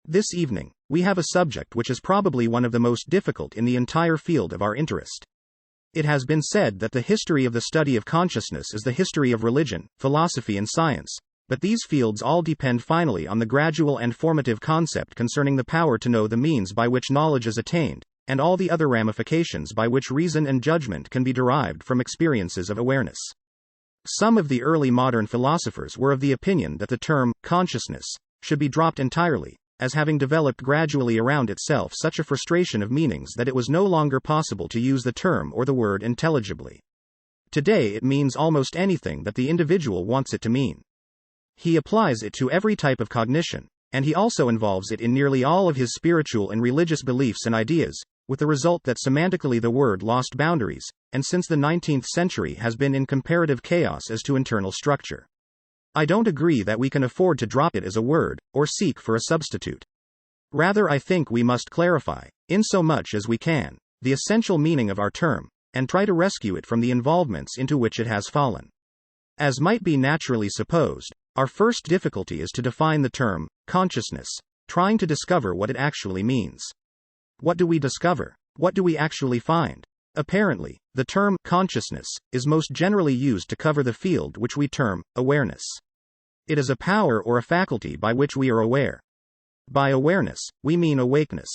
This evening, we have a subject which is probably one of the most difficult in the entire field of our interest. It has been said that the history of the study of consciousness is the history of religion, philosophy, and science, but these fields all depend finally on the gradual and formative concept concerning the power to know the means by which knowledge is attained, and all the other ramifications by which reason and judgment can be derived from experiences of awareness. Some of the early modern philosophers were of the opinion that the term consciousness should be dropped entirely, as having developed gradually around itself such a frustration of meanings that it was no longer possible to use the term or the word intelligibly. Today it means almost anything that the individual wants it to mean. He applies it to every type of cognition, and he also involves it in nearly all of his spiritual and religious beliefs and ideas, with the result that semantically the word lost boundaries, and since the 19th century has been in comparative chaos as to internal structure. I don't agree that we can afford to drop it as a word, or seek for a substitute. Rather, I think we must clarify, in so much as we can, the essential meaning of our term, and try to rescue it from the involvements into which it has fallen. As might be naturally supposed, our first difficulty is to define the term consciousness, trying to discover what it actually means. What do we discover? What do we actually find? Apparently, the term consciousness is most generally used to cover the field which we term awareness. It is a power or a faculty by which we are aware. By awareness, we mean awakeness.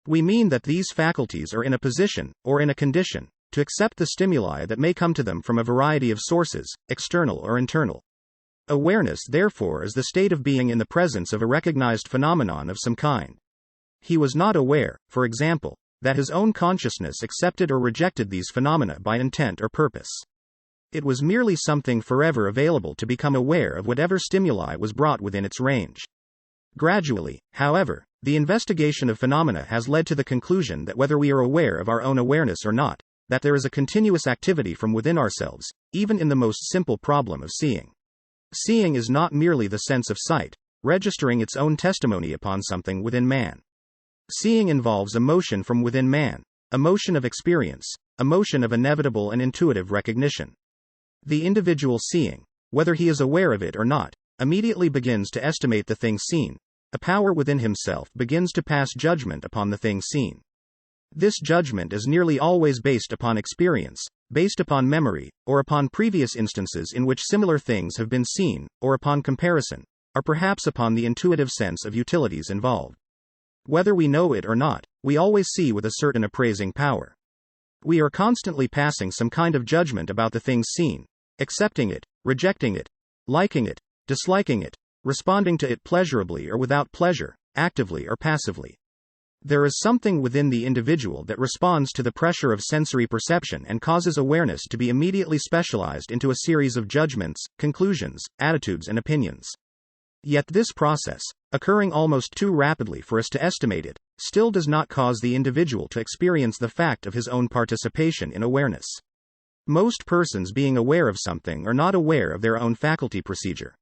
We mean that these faculties are in a position, or in a condition, to accept the stimuli that may come to them from a variety of sources, external or internal. Awareness, therefore, is the state of being in the presence of a recognized phenomenon of some kind. He was not aware, for example, that his own consciousness accepted or rejected these phenomena by intent or purpose. It was merely something forever available to become aware of whatever stimuli was brought within its range. Gradually, however, the investigation of phenomena has led to the conclusion that whether we are aware of our own awareness or not, that there is a continuous activity from within ourselves, even in the most simple problem of seeing. Seeing is not merely the sense of sight, registering its own testimony upon something within man. Seeing involves a motion from within man, a motion of experience, a motion of inevitable and intuitive recognition. The individual seeing, whether he is aware of it or not, immediately begins to estimate the thing seen. A power within himself begins to pass judgment upon the thing seen. This judgment is nearly always based upon experience, based upon memory, or upon previous instances in which similar things have been seen, or upon comparison, or perhaps upon the intuitive sense of utilities involved. Whether we know it or not, we always see with a certain appraising power. We are constantly passing some kind of judgment about the things seen, accepting it, rejecting it, liking it, disliking it, responding to it pleasurably or without pleasure, actively or passively. There is something within the individual that responds to the pressure of sensory perception and causes awareness to be immediately specialized into a series of judgments, conclusions, attitudes, and opinions. Yet this process, occurring almost too rapidly for us to estimate it, still does not cause the individual to experience the fact of his own participation in awareness. Most persons being aware of something are not aware of their own faculty procedure.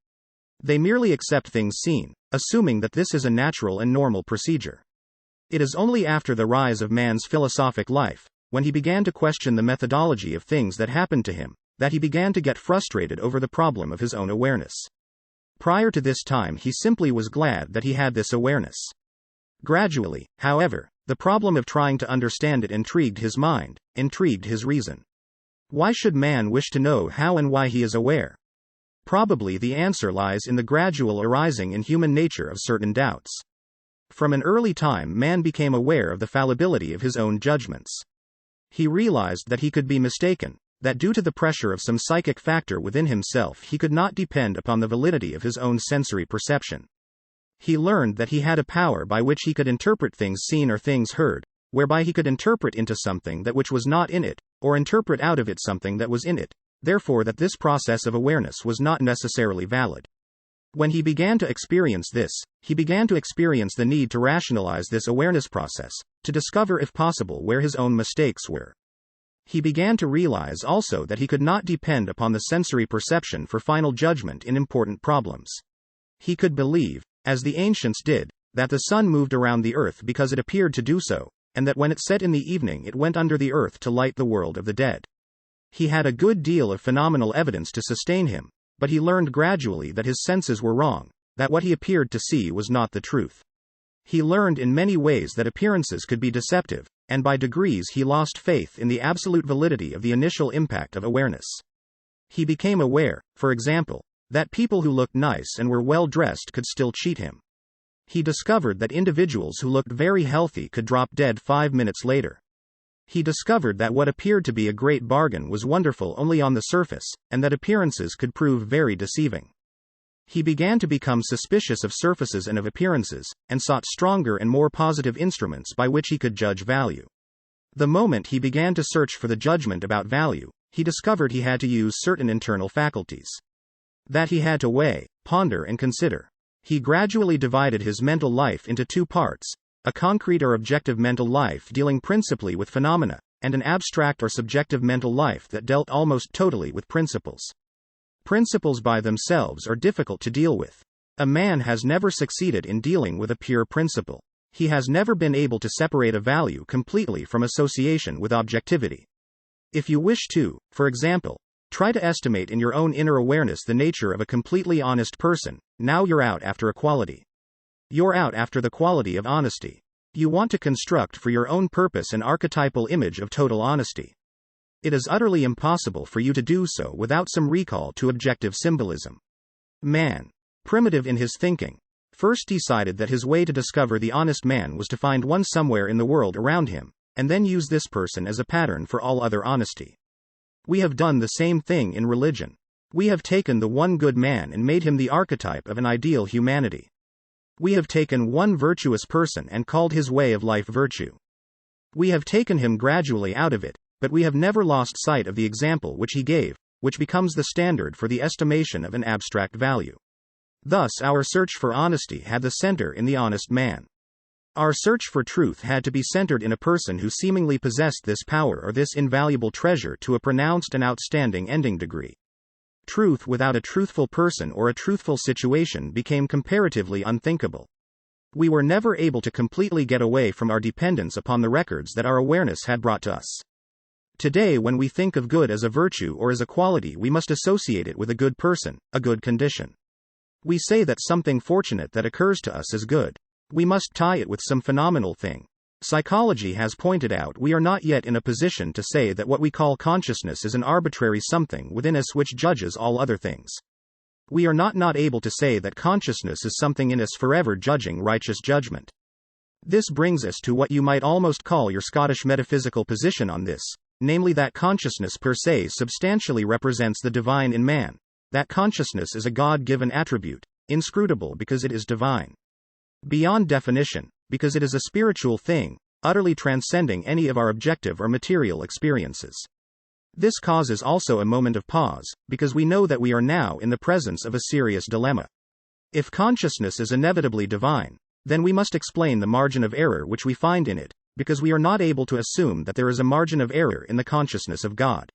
They merely accept things seen, assuming that this is a natural and normal procedure. It is only after the rise of man's philosophic life, when he began to question the methodology of things that happened to him, that he began to get frustrated over the problem of his own awareness. Prior to this time he simply was glad that he had this awareness. Gradually, however, the problem of trying to understand it intrigued his mind, intrigued his reason. Why should man wish to know how and why he is aware? Probably the answer lies in the gradual arising in human nature of certain doubts. From an early time man became aware of the fallibility of his own judgments. He realized that he could be mistaken, that due to the pressure of some psychic factor within himself he could not depend upon the validity of his own sensory perception. He learned that he had a power by which he could interpret things seen or things heard, whereby he could interpret into something that which was not in it, or interpret out of it something that was in it, therefore that this process of awareness was not necessarily valid. When he began to experience this, he began to experience the need to rationalize this awareness process, to discover if possible where his own mistakes were. He began to realize also that he could not depend upon the sensory perception for final judgment in important problems. He could believe, as the ancients did, that the sun moved around the earth because it appeared to do so, and that when it set in the evening it went under the earth to light the world of the dead. He had a good deal of phenomenal evidence to sustain him, but he learned gradually that his senses were wrong, that what he appeared to see was not the truth. He learned in many ways that appearances could be deceptive, and by degrees he lost faith in the absolute validity of the initial impact of awareness. He became aware, for example, that people who looked nice and were well dressed could still cheat him. He discovered that individuals who looked very healthy could drop dead 5 minutes later. He discovered that what appeared to be a great bargain was wonderful only on the surface, and that appearances could prove very deceiving. He began to become suspicious of surfaces and of appearances, and sought stronger and more positive instruments by which he could judge value. The moment he began to search for the judgment about value, he discovered he had to use certain internal faculties. That he had to weigh, ponder and consider. He gradually divided his mental life into 2 parts, a concrete or objective mental life dealing principally with phenomena, and an abstract or subjective mental life that dealt almost totally with principles. Principles by themselves are difficult to deal with. A man has never succeeded in dealing with a pure principle. He has never been able to separate a value completely from association with objectivity. If you wish to, for example, try to estimate in your own inner awareness the nature of a completely honest person, now you're out after a quality. You're out after the quality of honesty. You want to construct for your own purpose an archetypal image of total honesty. It is utterly impossible for you to do so without some recall to objective symbolism. Man, primitive in his thinking, first decided that his way to discover the honest man was to find one somewhere in the world around him, and then use this person as a pattern for all other honesty. We have done the same thing in religion. We have taken the one good man and made him the archetype of an ideal humanity. We have taken one virtuous person and called his way of life virtue. We have taken him gradually out of it, but we have never lost sight of the example which he gave, which becomes the standard for the estimation of an abstract value. Thus our search for honesty had the center in the honest man. Our search for truth had to be centered in a person who seemingly possessed this power or this invaluable treasure to a pronounced and outstanding ending degree. Truth without a truthful person or a truthful situation became comparatively unthinkable. We were never able to completely get away from our dependence upon the records that our awareness had brought to us. Today, when we think of good as a virtue or as a quality, we must associate it with a good person, a good condition. We say that something fortunate that occurs to us is good. We must tie it with some phenomenal thing. Psychology has pointed out we are not yet in a position to say that what we call consciousness is an arbitrary something within us which judges all other things. We are not able to say that consciousness is something in us forever judging righteous judgment. This brings us to what you might almost call your Scottish metaphysical position on this, namely that consciousness per se substantially represents the divine in man, that consciousness is a God-given attribute, inscrutable because it is divine. Beyond definition, because it is a spiritual thing, utterly transcending any of our objective or material experiences. This causes also a moment of pause, because we know that we are now in the presence of a serious dilemma. If consciousness is inevitably divine, then we must explain the margin of error which we find in it, because we are not able to assume that there is a margin of error in the consciousness of God.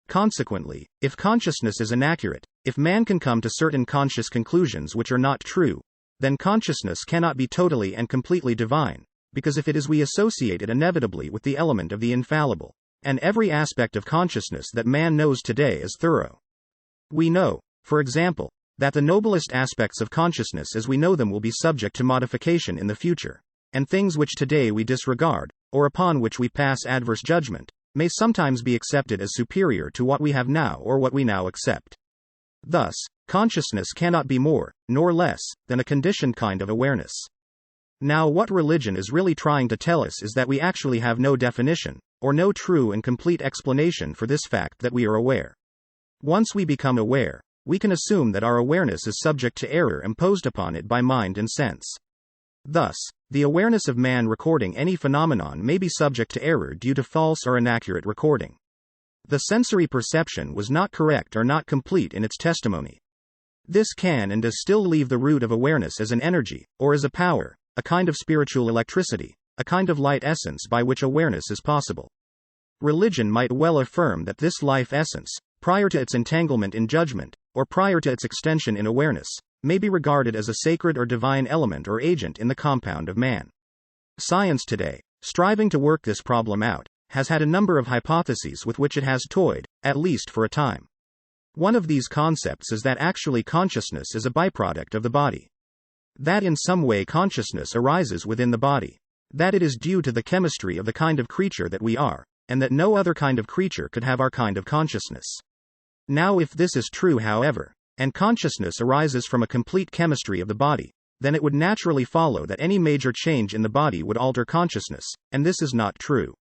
Consequently, if consciousness is inaccurate, if man can come to certain conscious conclusions which are not true, then consciousness cannot be totally and completely divine, because if it is, we associate it inevitably with the element of the infallible, and every aspect of consciousness that man knows today is thorough. We know, for example, that the noblest aspects of consciousness as we know them will be subject to modification in the future, and things which today we disregard, or upon which we pass adverse judgment, may sometimes be accepted as superior to what we have now or what we now accept. Thus, consciousness cannot be more, nor less, than a conditioned kind of awareness. Now, what religion is really trying to tell us is that we actually have no definition, or no true and complete explanation for this fact that we are aware. Once we become aware, we can assume that our awareness is subject to error imposed upon it by mind and sense. Thus, the awareness of man recording any phenomenon may be subject to error due to false or inaccurate recording. The sensory perception was not correct or not complete in its testimony. This can and does still leave the root of awareness as an energy, or as a power, a kind of spiritual electricity, a kind of light essence by which awareness is possible. Religion might well affirm that this life essence, prior to its entanglement in judgment, or prior to its extension in awareness, may be regarded as a sacred or divine element or agent in the compound of man. Science today, striving to work this problem out, has had a number of hypotheses with which it has toyed, at least for a time. One of these concepts is that actually consciousness is a byproduct of the body. That in some way consciousness arises within the body. That it is due to the chemistry of the kind of creature that we are, and that no other kind of creature could have our kind of consciousness. Now if this is true however, and consciousness arises from a complete chemistry of the body, then it would naturally follow that any major change in the body would alter consciousness, and this is not true.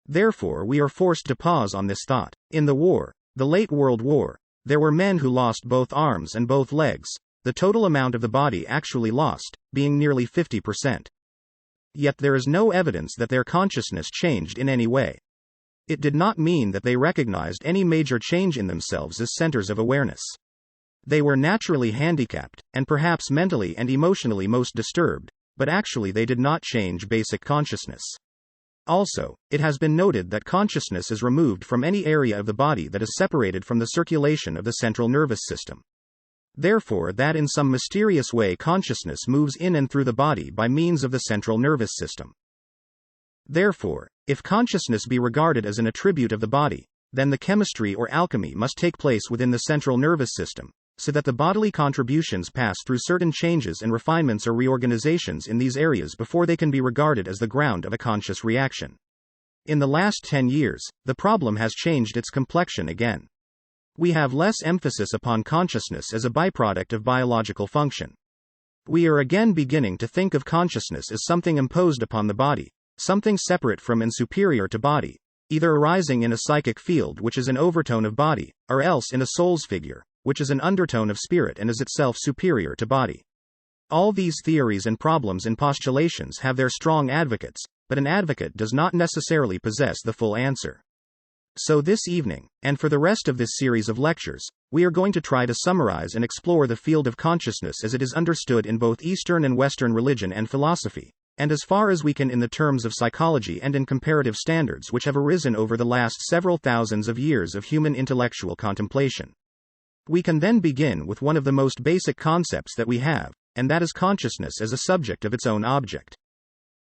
Therefore we are forced to pause on this thought. In the war, the late World War, there were men who lost both arms and both legs, the total amount of the body actually lost, being nearly 50%. Yet there is no evidence that their consciousness changed in any way. It did not mean that they recognized any major change in themselves as centers of awareness. They were naturally handicapped, and perhaps mentally and emotionally most disturbed, but actually they did not change basic consciousness. Also, it has been noted that consciousness is removed from any area of the body that is separated from the circulation of the central nervous system. Therefore, that in some mysterious way consciousness moves in and through the body by means of the central nervous system. Therefore, if consciousness be regarded as an attribute of the body, then the chemistry or alchemy must take place within the central nervous system, so that the bodily contributions pass through certain changes and refinements or reorganizations in these areas before they can be regarded as the ground of a conscious reaction. In the last 10 years, the problem has changed its complexion again. We have less emphasis upon consciousness as a byproduct of biological function. We are again beginning to think of consciousness as something imposed upon the body, something separate from and superior to body, either arising in a psychic field which is an overtone of body, or else in a soul's figure, which is an undertone of spirit and is itself superior to body. All these theories and problems and postulations have their strong advocates, but an advocate does not necessarily possess the full answer. So this evening, and for the rest of this series of lectures, we are going to try to summarize and explore the field of consciousness as it is understood in both Eastern and Western religion and philosophy, and as far as we can in the terms of psychology and in comparative standards which have arisen over the last several thousands of years of human intellectual contemplation. We can then begin with one of the most basic concepts that we have, and that is consciousness as a subject of its own object.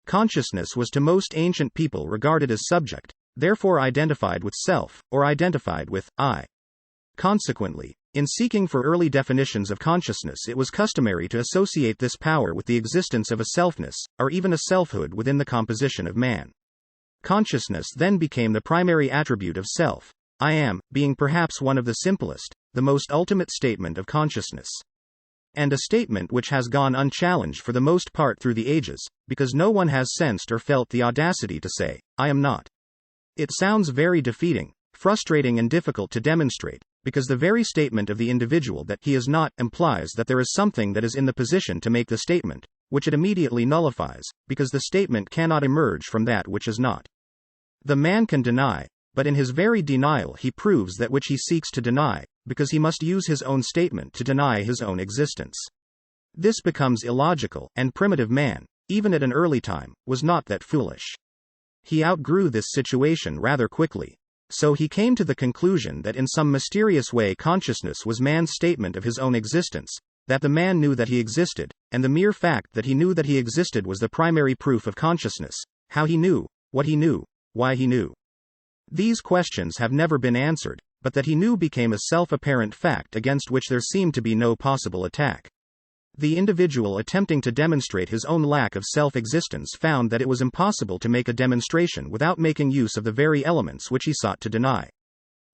Consciousness was to most ancient people regarded as subject, therefore identified with self, or identified with I. Consequently, in seeking for early definitions of consciousness, it was customary to associate this power with the existence of a selfness, or even a selfhood within the composition of man. Consciousness then became the primary attribute of self, I am, being perhaps one of the simplest, the most ultimate statement of consciousness. And a statement which has gone unchallenged for the most part through the ages, because no one has sensed or felt the audacity to say, I am not. It sounds very defeating, frustrating and difficult to demonstrate, because the very statement of the individual that he is not implies that there is something that is in the position to make the statement, which it immediately nullifies, because the statement cannot emerge from that which is not. The man can deny, but in his very denial he proves that which he seeks to deny, because he must use his own statement to deny his own existence. This becomes illogical, and primitive man, even at an early time, was not that foolish. He outgrew this situation rather quickly. So he came to the conclusion that in some mysterious way consciousness was man's statement of his own existence, that the man knew that he existed, and the mere fact that he knew that he existed was the primary proof of consciousness, how he knew, what he knew, why he knew. These questions have never been answered, but that he knew became a self-apparent fact against which there seemed to be no possible attack. The individual attempting to demonstrate his own lack of self-existence found that it was impossible to make a demonstration without making use of the very elements which he sought to deny.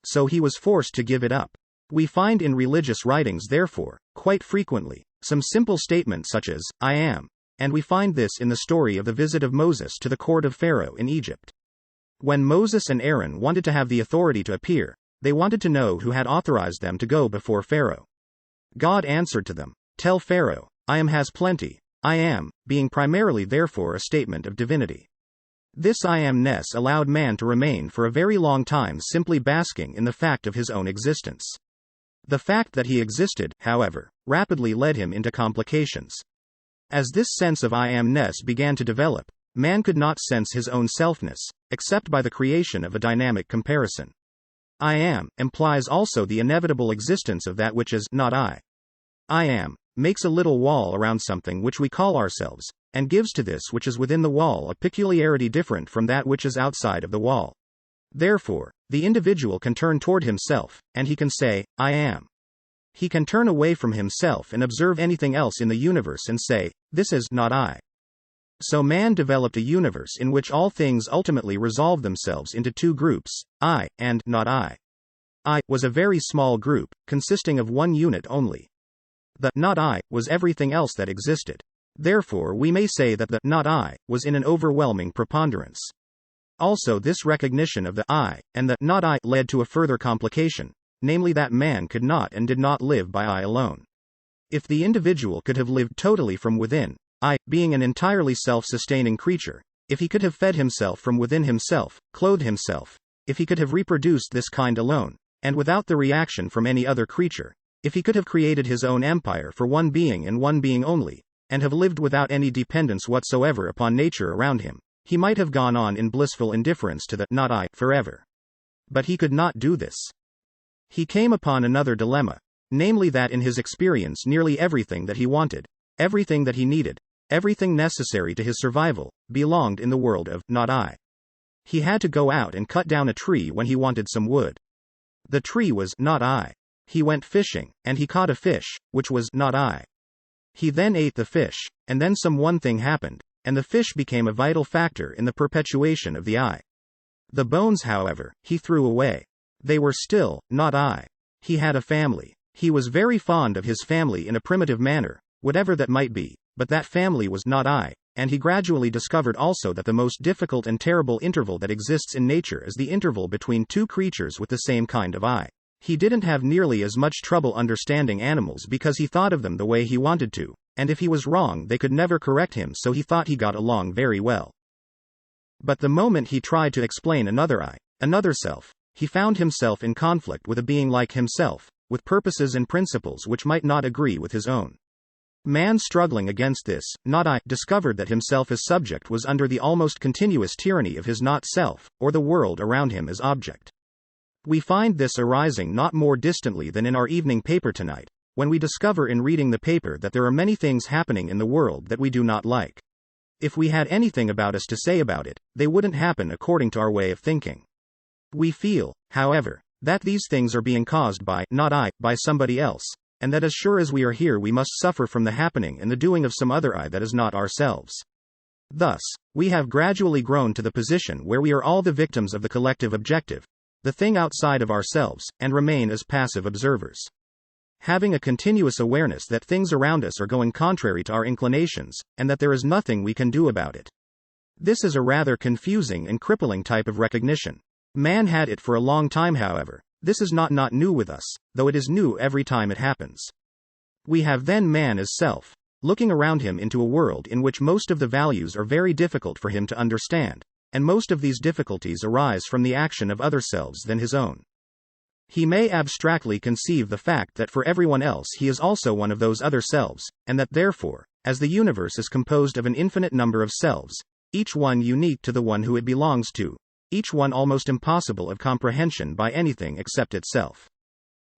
So he was forced to give it up. We find in religious writings, therefore, quite frequently, some simple statements such as, I am, and we find this in the story of the visit of Moses to the court of Pharaoh in Egypt. When Moses and Aaron wanted to have the authority to appear, they wanted to know who had authorized them to go before Pharaoh. God answered to them, Tell Pharaoh, I am has plenty, I am, being primarily therefore a statement of divinity. This I amness allowed man to remain for a very long time simply basking in the fact of his own existence. The fact that he existed, however, rapidly led him into complications. As this sense of I amness began to develop, man could not sense his own selfness, except by the creation of a dynamic comparison. I am implies also the inevitable existence of that which is not I. I am makes a little wall around something which we call ourselves, and gives to this which is within the wall a peculiarity different from that which is outside of the wall. Therefore, the individual can turn toward himself, and he can say, I am. He can turn away from himself and observe anything else in the universe and say, "This is not I." So man developed a universe in which all things ultimately resolve themselves into two groups, I and not I. I was a very small group, consisting of one unit only. The not I was everything else that existed. Therefore we may say that the not I was in an overwhelming preponderance. Also, this recognition of the I and the not I led to a further complication, namely that man could not and did not live by I alone. If the individual could have lived totally from within, I, being an entirely self-sustaining creature, if he could have fed himself from within himself, clothed himself, if he could have reproduced this kind alone, and without the reaction from any other creature, if he could have created his own empire for one being and one being only, and have lived without any dependence whatsoever upon nature around him, he might have gone on in blissful indifference to the not I forever. But he could not do this. He came upon another dilemma, namely that in his experience nearly everything that he wanted, everything that he needed, everything necessary to his survival, belonged in the world of not I. He had to go out and cut down a tree when he wanted some wood. The tree was not I. He went fishing, and he caught a fish, which was not I. He then ate the fish, and then some one thing happened, and the fish became a vital factor in the perpetuation of the I. The bones, however, he threw away. They were still not I. He had a family. He was very fond of his family in a primitive manner, whatever that might be, but that family was not I, and he gradually discovered also that the most difficult and terrible interval that exists in nature is the interval between two creatures with the same kind of I. He didn't have nearly as much trouble understanding animals because he thought of them the way he wanted to, and if he was wrong they could never correct him, so he thought he got along very well. But the moment he tried to explain another I, another self, he found himself in conflict with a being like himself, with purposes and principles which might not agree with his own. Man, struggling against this not I, discovered that himself as subject was under the almost continuous tyranny of his not self, or the world around him as object. We find this arising not more distantly than in our evening paper tonight, when we discover in reading the paper that there are many things happening in the world that we do not like. If we had anything about us to say about it, they wouldn't happen according to our way of thinking. We feel, however, that these things are being caused by, not I, by somebody else, and that as sure as we are here we must suffer from the happening and the doing of some other I that is not ourselves. Thus, we have gradually grown to the position where we are all the victims of the collective objective, the thing outside of ourselves, and remain as passive observers. Having a continuous awareness that things around us are going contrary to our inclinations, and that there is nothing we can do about it. This is a rather confusing and crippling type of recognition. Man had it for a long time, however. This is not new with us, though it is new every time it happens. We have then man as self, looking around him into a world in which most of the values are very difficult for him to understand, and most of these difficulties arise from the action of other selves than his own. He may abstractly conceive the fact that for everyone else he is also one of those other selves, and that therefore, as the universe is composed of an infinite number of selves, each one unique to the one who it belongs to, each one almost impossible of comprehension by anything except itself.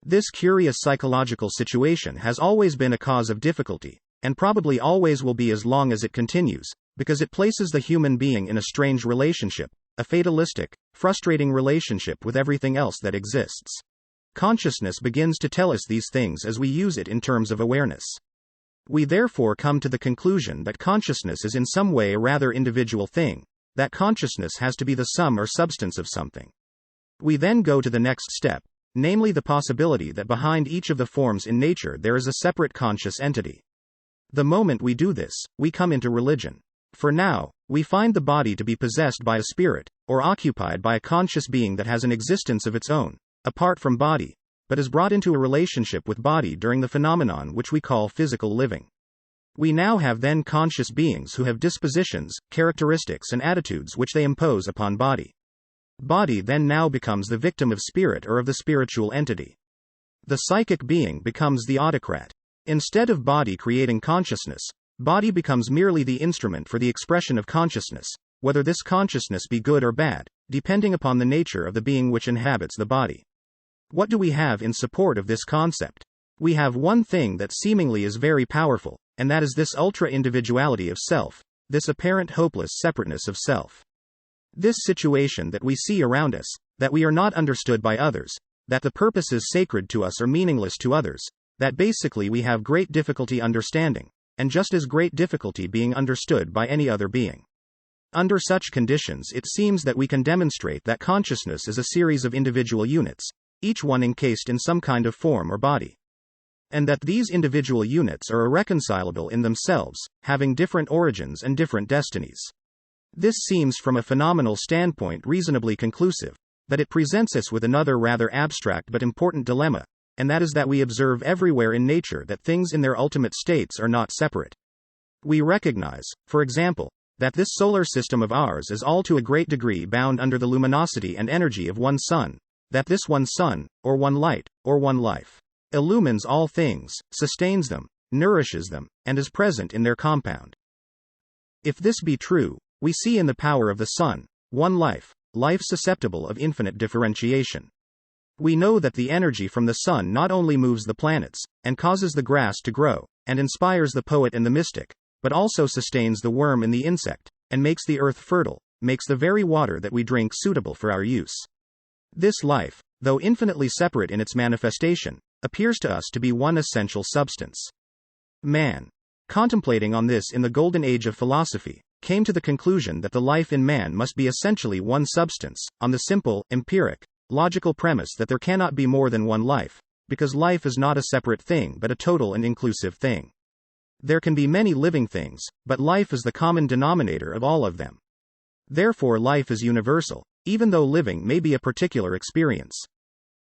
This curious psychological situation has always been a cause of difficulty, and probably always will be as long as it continues, because it places the human being in a strange relationship, a fatalistic, frustrating relationship with everything else that exists. Consciousness begins to tell us these things as we use it in terms of awareness. We therefore come to the conclusion that consciousness is in some way a rather individual thing, that consciousness has to be the sum or substance of something. We then go to the next step, namely the possibility that behind each of the forms in nature there is a separate conscious entity. The moment we do this, we come into religion. For now, we find the body to be possessed by a spirit, or occupied by a conscious being that has an existence of its own, apart from body, but is brought into a relationship with body during the phenomenon which we call physical living. We now have then conscious beings who have dispositions, characteristics and attitudes which they impose upon body. Body then now becomes the victim of spirit or of the spiritual entity. The psychic being becomes the autocrat. Instead of body creating consciousness, body becomes merely the instrument for the expression of consciousness, whether this consciousness be good or bad, depending upon the nature of the being which inhabits the body. What do we have in support of this concept? We have one thing that seemingly is very powerful, and that is this ultra-individuality of self, this apparent hopeless separateness of self. This situation that we see around us, that we are not understood by others, that the purposes sacred to us are meaningless to others, that basically we have great difficulty understanding, and just as great difficulty being understood by any other being. Under such conditions, it seems that we can demonstrate that consciousness is a series of individual units, each one encased in some kind of form or body, and that these individual units are irreconcilable in themselves, having different origins and different destinies. This seems from a phenomenal standpoint reasonably conclusive, that it presents us with another rather abstract but important dilemma, and that is that we observe everywhere in nature that things in their ultimate states are not separate. We recognize, for example, that this solar system of ours is all to a great degree bound under the luminosity and energy of one sun, that this one sun, or one light, or one life, illumines all things, sustains them, nourishes them, and is present in their compound. If this be true, we see in the power of the sun, one life, life susceptible of infinite differentiation. We know that the energy from the sun not only moves the planets, and causes the grass to grow, and inspires the poet and the mystic, but also sustains the worm and the insect, and makes the earth fertile, makes the very water that we drink suitable for our use. This life, though infinitely separate in its manifestation, appears to us to be one essential substance. Man, contemplating on this in the golden age of philosophy, came to the conclusion that the life in man must be essentially one substance, on the simple, empiric, logical premise that there cannot be more than one life, because life is not a separate thing but a total and inclusive thing. There can be many living things, but life is the common denominator of all of them. Therefore life is universal, even though living may be a particular experience.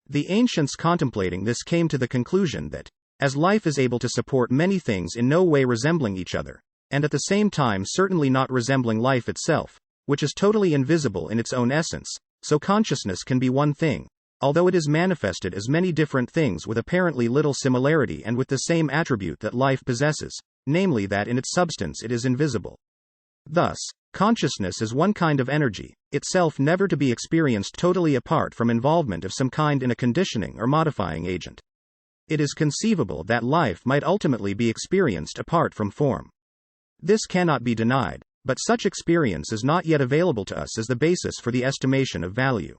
The ancients contemplating this came to the conclusion that, as life is able to support many things in no way resembling each other, and at the same time certainly not resembling life itself, which is totally invisible in its own essence, so consciousness can be one thing, although it is manifested as many different things with apparently little similarity and with the same attribute that life possesses, namely that in its substance it is invisible. Thus, consciousness is one kind of energy, itself never to be experienced totally apart from involvement of some kind in a conditioning or modifying agent. It is conceivable that life might ultimately be experienced apart from form. This cannot be denied, but such experience is not yet available to us as the basis for the estimation of value.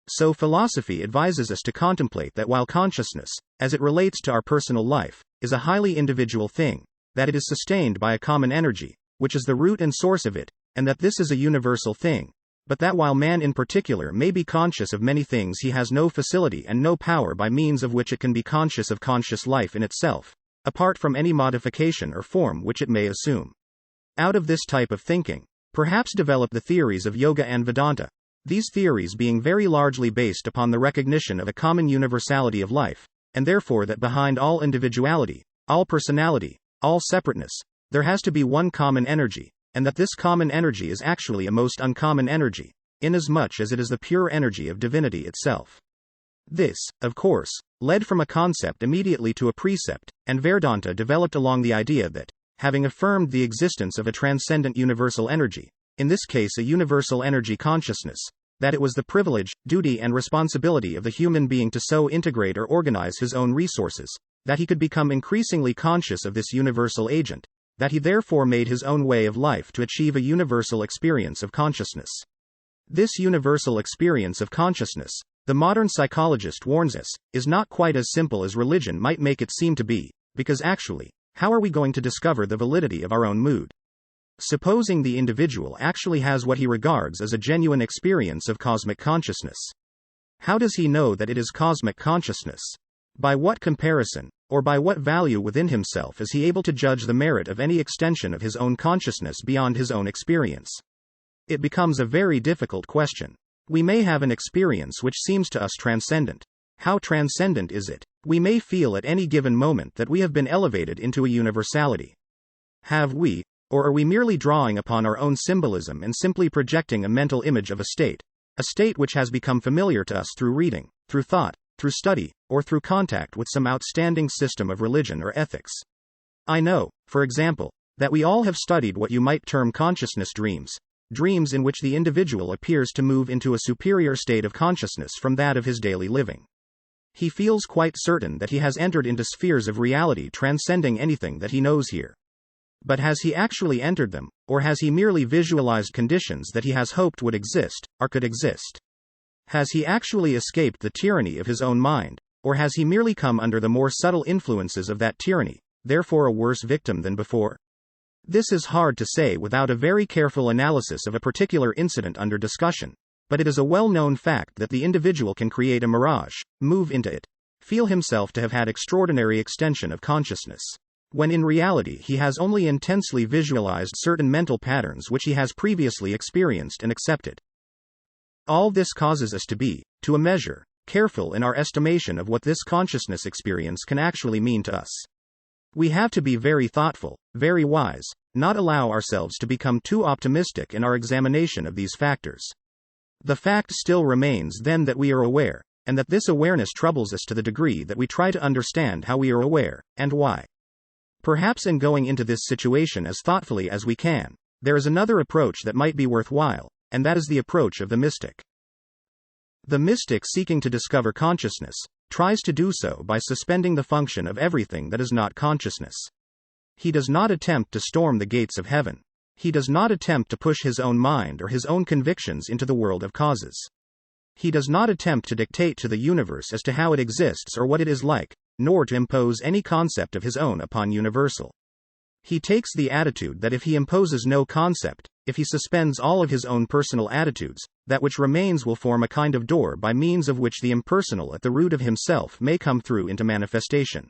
So philosophy advises us to contemplate that while consciousness, as it relates to our personal life, is a highly individual thing, that it is sustained by a common energy, which is the root and source of it, and that this is a universal thing, but that while man in particular may be conscious of many things, he has no facility and no power by means of which it can be conscious of conscious life in itself, apart from any modification or form which it may assume. Out of this type of thinking, perhaps develop the theories of yoga and Vedanta, these theories being very largely based upon the recognition of a common universality of life, and therefore that behind all individuality, all personality, all separateness, there has to be one common energy, and that this common energy is actually a most uncommon energy, inasmuch as it is the pure energy of divinity itself. This, of course, led from a concept immediately to a precept, and Vedanta developed along the idea that, having affirmed the existence of a transcendent universal energy, in this case a universal energy consciousness, that it was the privilege, duty and responsibility of the human being to so integrate or organize his own resources, that he could become increasingly conscious of this universal agent, that he therefore made his own way of life to achieve a universal experience of consciousness. This universal experience of consciousness, the modern psychologist warns us, is not quite as simple as religion might make it seem to be, because actually, how are we going to discover the validity of our own mood? Supposing the individual actually has what he regards as a genuine experience of cosmic consciousness. How does he know that it is cosmic consciousness? By what comparison, or by what value within himself is he able to judge the merit of any extension of his own consciousness beyond his own experience? It becomes a very difficult question. We may have an experience which seems to us transcendent. How transcendent is it? We may feel at any given moment that we have been elevated into a universality. Have we, or are we merely drawing upon our own symbolism and simply projecting a mental image of a state which has become familiar to us through reading, through thought, through study, or through contact with some outstanding system of religion or ethics? I know, for example, that we all have studied what you might term consciousness dreams, dreams in which the individual appears to move into a superior state of consciousness from that of his daily living. He feels quite certain that he has entered into spheres of reality transcending anything that he knows here. But has he actually entered them, or has he merely visualized conditions that he has hoped would exist, or could exist? Has he actually escaped the tyranny of his own mind, Or has he merely come under the more subtle influences of that tyranny, therefore a worse victim than before? This is hard to say without a very careful analysis of a particular incident under discussion, but it is a well-known fact that the individual can create a mirage, move into it, feel himself to have had extraordinary extension of consciousness, when in reality he has only intensely visualized certain mental patterns which he has previously experienced and accepted. All this causes us to be, to a measure, careful in our estimation of what this consciousness experience can actually mean to us. We have to be very thoughtful, very wise, not allow ourselves to become too optimistic in our examination of these factors. The fact still remains then that we are aware, and that this awareness troubles us to the degree that we try to understand how we are aware, and why. Perhaps in going into this situation as thoughtfully as we can, there is another approach that might be worthwhile, and that is the approach of the mystic. The mystic seeking to discover consciousness tries to do so by suspending the function of everything that is not consciousness. He does not attempt to storm the gates of heaven. He does not attempt to push his own mind or his own convictions into the world of causes. He does not attempt to dictate to the universe as to how it exists or what it is like, nor to impose any concept of his own upon universal. He takes the attitude that if he imposes no concept, if he suspends all of his own personal attitudes, that which remains will form a kind of door by means of which the impersonal at the root of himself may come through into manifestation.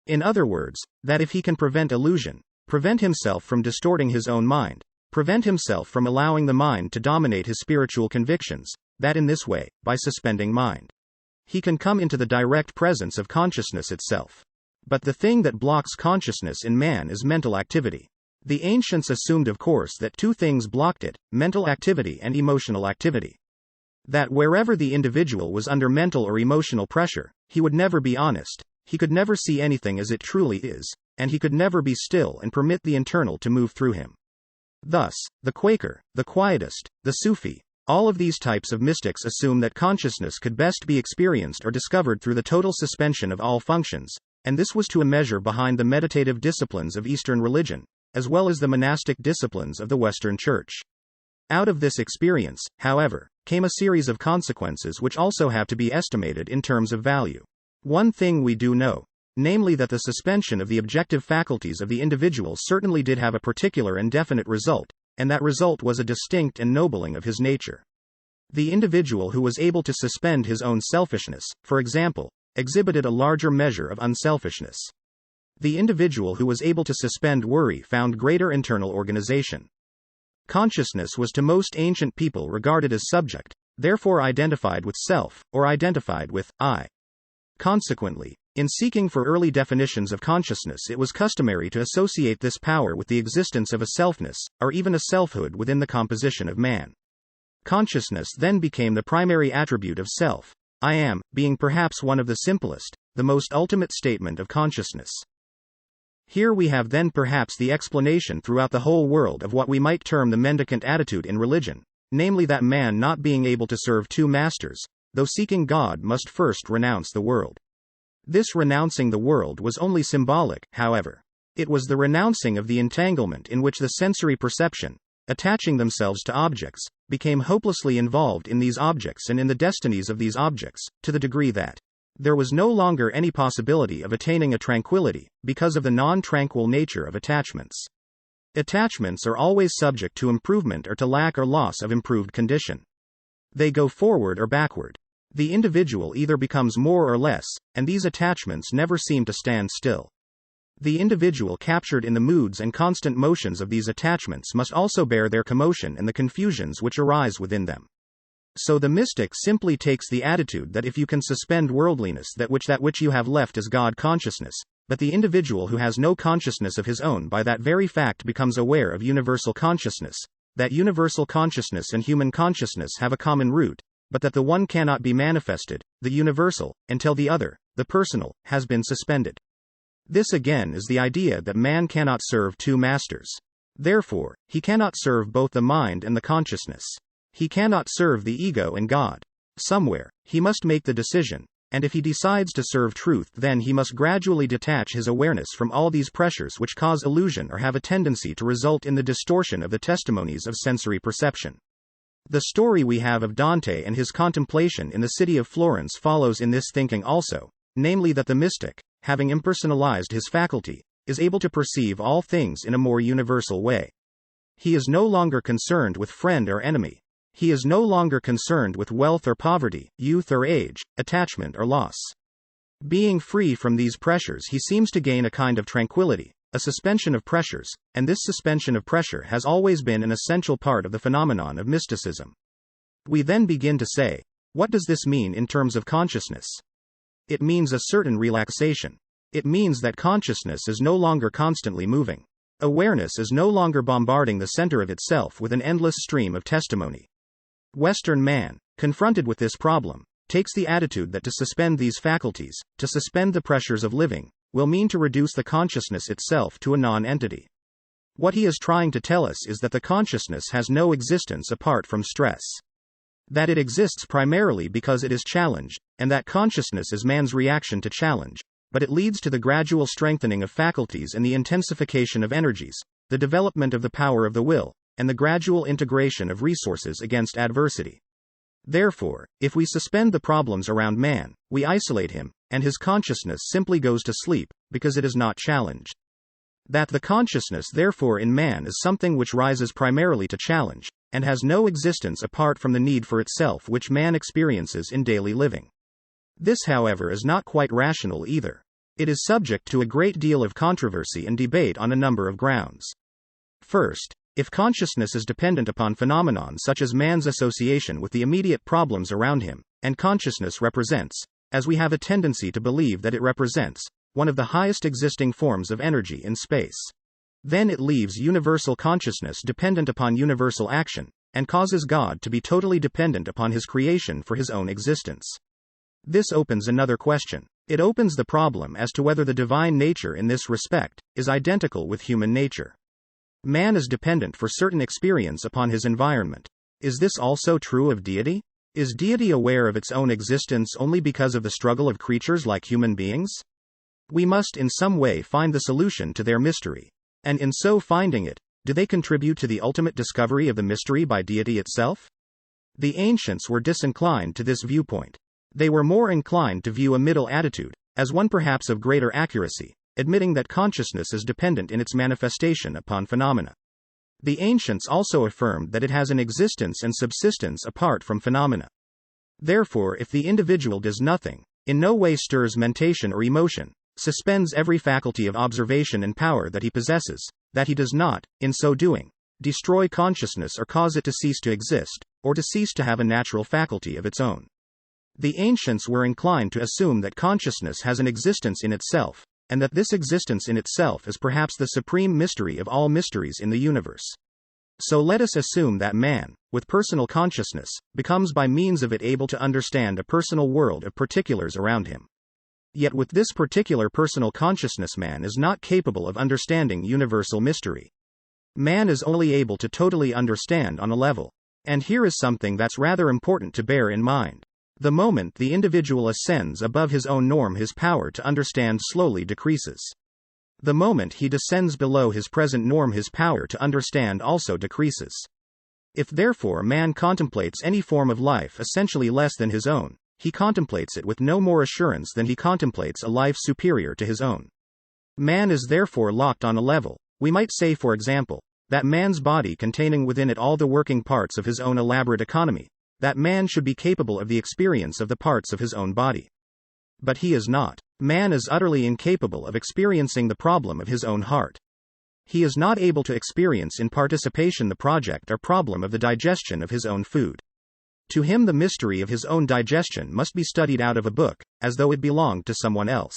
In other words, that if he can prevent illusion, prevent himself from distorting his own mind, prevent himself from allowing the mind to dominate his spiritual convictions, that in this way, by suspending mind, he can come into the direct presence of consciousness itself. But the thing that blocks consciousness in man is mental activity. The ancients assumed, of course, that two things blocked it: mental activity and emotional activity. That wherever the individual was under mental or emotional pressure, he would never be honest, he could never see anything as it truly is, and he could never be still and permit the internal to move through him. Thus, the Quaker, the Quietist, the Sufi, all of these types of mystics assume that consciousness could best be experienced or discovered through the total suspension of all functions, and this was to a measure behind the meditative disciplines of Eastern religion, as well as the monastic disciplines of the Western Church. Out of this experience, however, came a series of consequences which also have to be estimated in terms of value. One thing we do know, namely that the suspension of the objective faculties of the individual certainly did have a particular and definite result, and that result was a distinct ennobling of his nature. The individual who was able to suspend his own selfishness, for example, exhibited a larger measure of unselfishness. The individual who was able to suspend worry found greater internal organization. Consciousness was to most ancient people regarded as subject, therefore identified with self, or identified with I. Consequently, in seeking for early definitions of consciousness, it was customary to associate this power with the existence of a selfness, or even a selfhood within the composition of man. Consciousness then became the primary attribute of self, I am, being perhaps one of the simplest, the most ultimate statement of consciousness. Here we have then perhaps the explanation throughout the whole world of what we might term the mendicant attitude in religion, namely that man not being able to serve two masters, though seeking God must first renounce the world. This renouncing the world was only symbolic, however. It was the renouncing of the entanglement in which the sensory perception, attaching themselves to objects, became hopelessly involved in these objects and in the destinies of these objects, to the degree that there was no longer any possibility of attaining a tranquility, because of the non-tranquil nature of attachments. Attachments are always subject to improvement or to lack or loss of improved condition. They go forward or backward. The individual either becomes more or less, and these attachments never seem to stand still. The individual captured in the moods and constant motions of these attachments must also bear their commotion and the confusions which arise within them. So the mystic simply takes the attitude that if you can suspend worldliness, that which you have left is God consciousness, but the individual who has no consciousness of his own by that very fact becomes aware of universal consciousness, that universal consciousness and human consciousness have a common root, but that the one cannot be manifested, the universal, until the other, the personal, has been suspended. This again is the idea that man cannot serve two masters. Therefore, he cannot serve both the mind and the consciousness. He cannot serve the ego and God. Somewhere, he must make the decision, and if he decides to serve truth, then he must gradually detach his awareness from all these pressures which cause illusion or have a tendency to result in the distortion of the testimonies of sensory perception. The story we have of Dante and his contemplation in the city of Florence follows in this thinking also, namely that the mystic, having impersonalized his faculty, is able to perceive all things in a more universal way. He is no longer concerned with friend or enemy. He is no longer concerned with wealth or poverty, youth or age, attachment or loss. Being free from these pressures, he seems to gain a kind of tranquility, a suspension of pressures, and this suspension of pressure has always been an essential part of the phenomenon of mysticism. We then begin to say, what does this mean in terms of consciousness? It means a certain relaxation. It means that consciousness is no longer constantly moving. Awareness is no longer bombarding the center of itself with an endless stream of testimony. Western man, confronted with this problem, takes the attitude that to suspend these faculties, to suspend the pressures of living, will mean to reduce the consciousness itself to a non-entity. What he is trying to tell us is that the consciousness has no existence apart from stress. That it exists primarily because it is challenged, and that consciousness is man's reaction to challenge, but it leads to the gradual strengthening of faculties and the intensification of energies, the development of the power of the will, and the gradual integration of resources against adversity. Therefore, if we suspend the problems around man, we isolate him, and his consciousness simply goes to sleep, because it is not challenged. That the consciousness therefore in man is something which rises primarily to challenge, and has no existence apart from the need for itself which man experiences in daily living. This, however, is not quite rational either. It is subject to a great deal of controversy and debate on a number of grounds. First, if consciousness is dependent upon phenomenon such as man's association with the immediate problems around him, and consciousness represents, as we have a tendency to believe that it represents, one of the highest existing forms of energy in space, then it leaves universal consciousness dependent upon universal action, and causes God to be totally dependent upon his creation for his own existence. This opens another question. It opens the problem as to whether the divine nature in this respect is identical with human nature. Man is dependent for certain experience upon his environment. Is this also true of deity? Is deity aware of its own existence only because of the struggle of creatures like human beings? We must in some way find the solution to their mystery. And in so finding it, do they contribute to the ultimate discovery of the mystery by deity itself? The ancients were disinclined to this viewpoint. They were more inclined to view a middle attitude, as one perhaps of greater accuracy, admitting that consciousness is dependent in its manifestation upon phenomena. The ancients also affirmed that it has an existence and subsistence apart from phenomena. Therefore, if the individual does nothing, in no way stirs mentation or emotion, suspends every faculty of observation and power that he possesses, that he does not, in so doing, destroy consciousness or cause it to cease to exist, or to cease to have a natural faculty of its own. The ancients were inclined to assume that consciousness has an existence in itself, and that this existence in itself is perhaps the supreme mystery of all mysteries in the universe. So let us assume that man, with personal consciousness, becomes by means of it able to understand a personal world of particulars around him. Yet with this particular personal consciousness man is not capable of understanding universal mystery. Man is only able to totally understand on a level. And here is something that's rather important to bear in mind. The moment the individual ascends above his own norm, his power to understand slowly decreases. The moment he descends below his present norm, his power to understand also decreases. If therefore man contemplates any form of life essentially less than his own, he contemplates it with no more assurance than he contemplates a life superior to his own. Man is therefore locked on a level. We might say, for example, that man's body containing within it all the working parts of his own elaborate economy, that man should be capable of the experience of the parts of his own body. But he is not. Man is utterly incapable of experiencing the problem of his own heart. He is not able to experience in participation the project or problem of the digestion of his own food. To him the mystery of his own digestion must be studied out of a book, as though it belonged to someone else.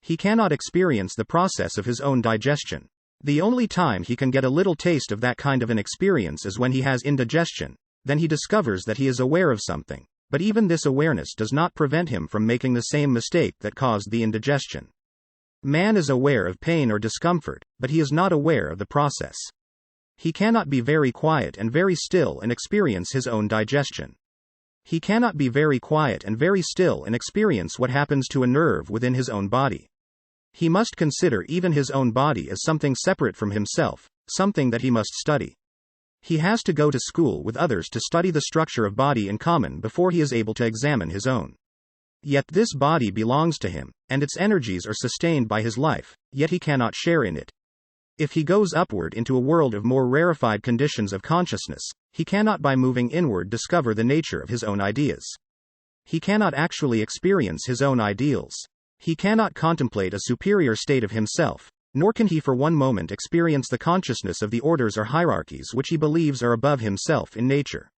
He cannot experience the process of his own digestion. The only time he can get a little taste of that kind of an experience is when he has indigestion. Then he discovers that he is aware of something, but even this awareness does not prevent him from making the same mistake that caused the indigestion. Man is aware of pain or discomfort, but he is not aware of the process. He cannot be very quiet and very still and experience his own digestion. He cannot be very quiet and very still and experience what happens to a nerve within his own body. He must consider even his own body as something separate from himself, something that he must study. He has to go to school with others to study the structure of body in common before he is able to examine his own. Yet this body belongs to him, and its energies are sustained by his life, yet he cannot share in it. If he goes upward into a world of more rarefied conditions of consciousness, he cannot by moving inward discover the nature of his own ideas. He cannot actually experience his own ideals. He cannot contemplate a superior state of himself, nor can he for one moment experience the consciousness of the orders or hierarchies which he believes are above himself in nature.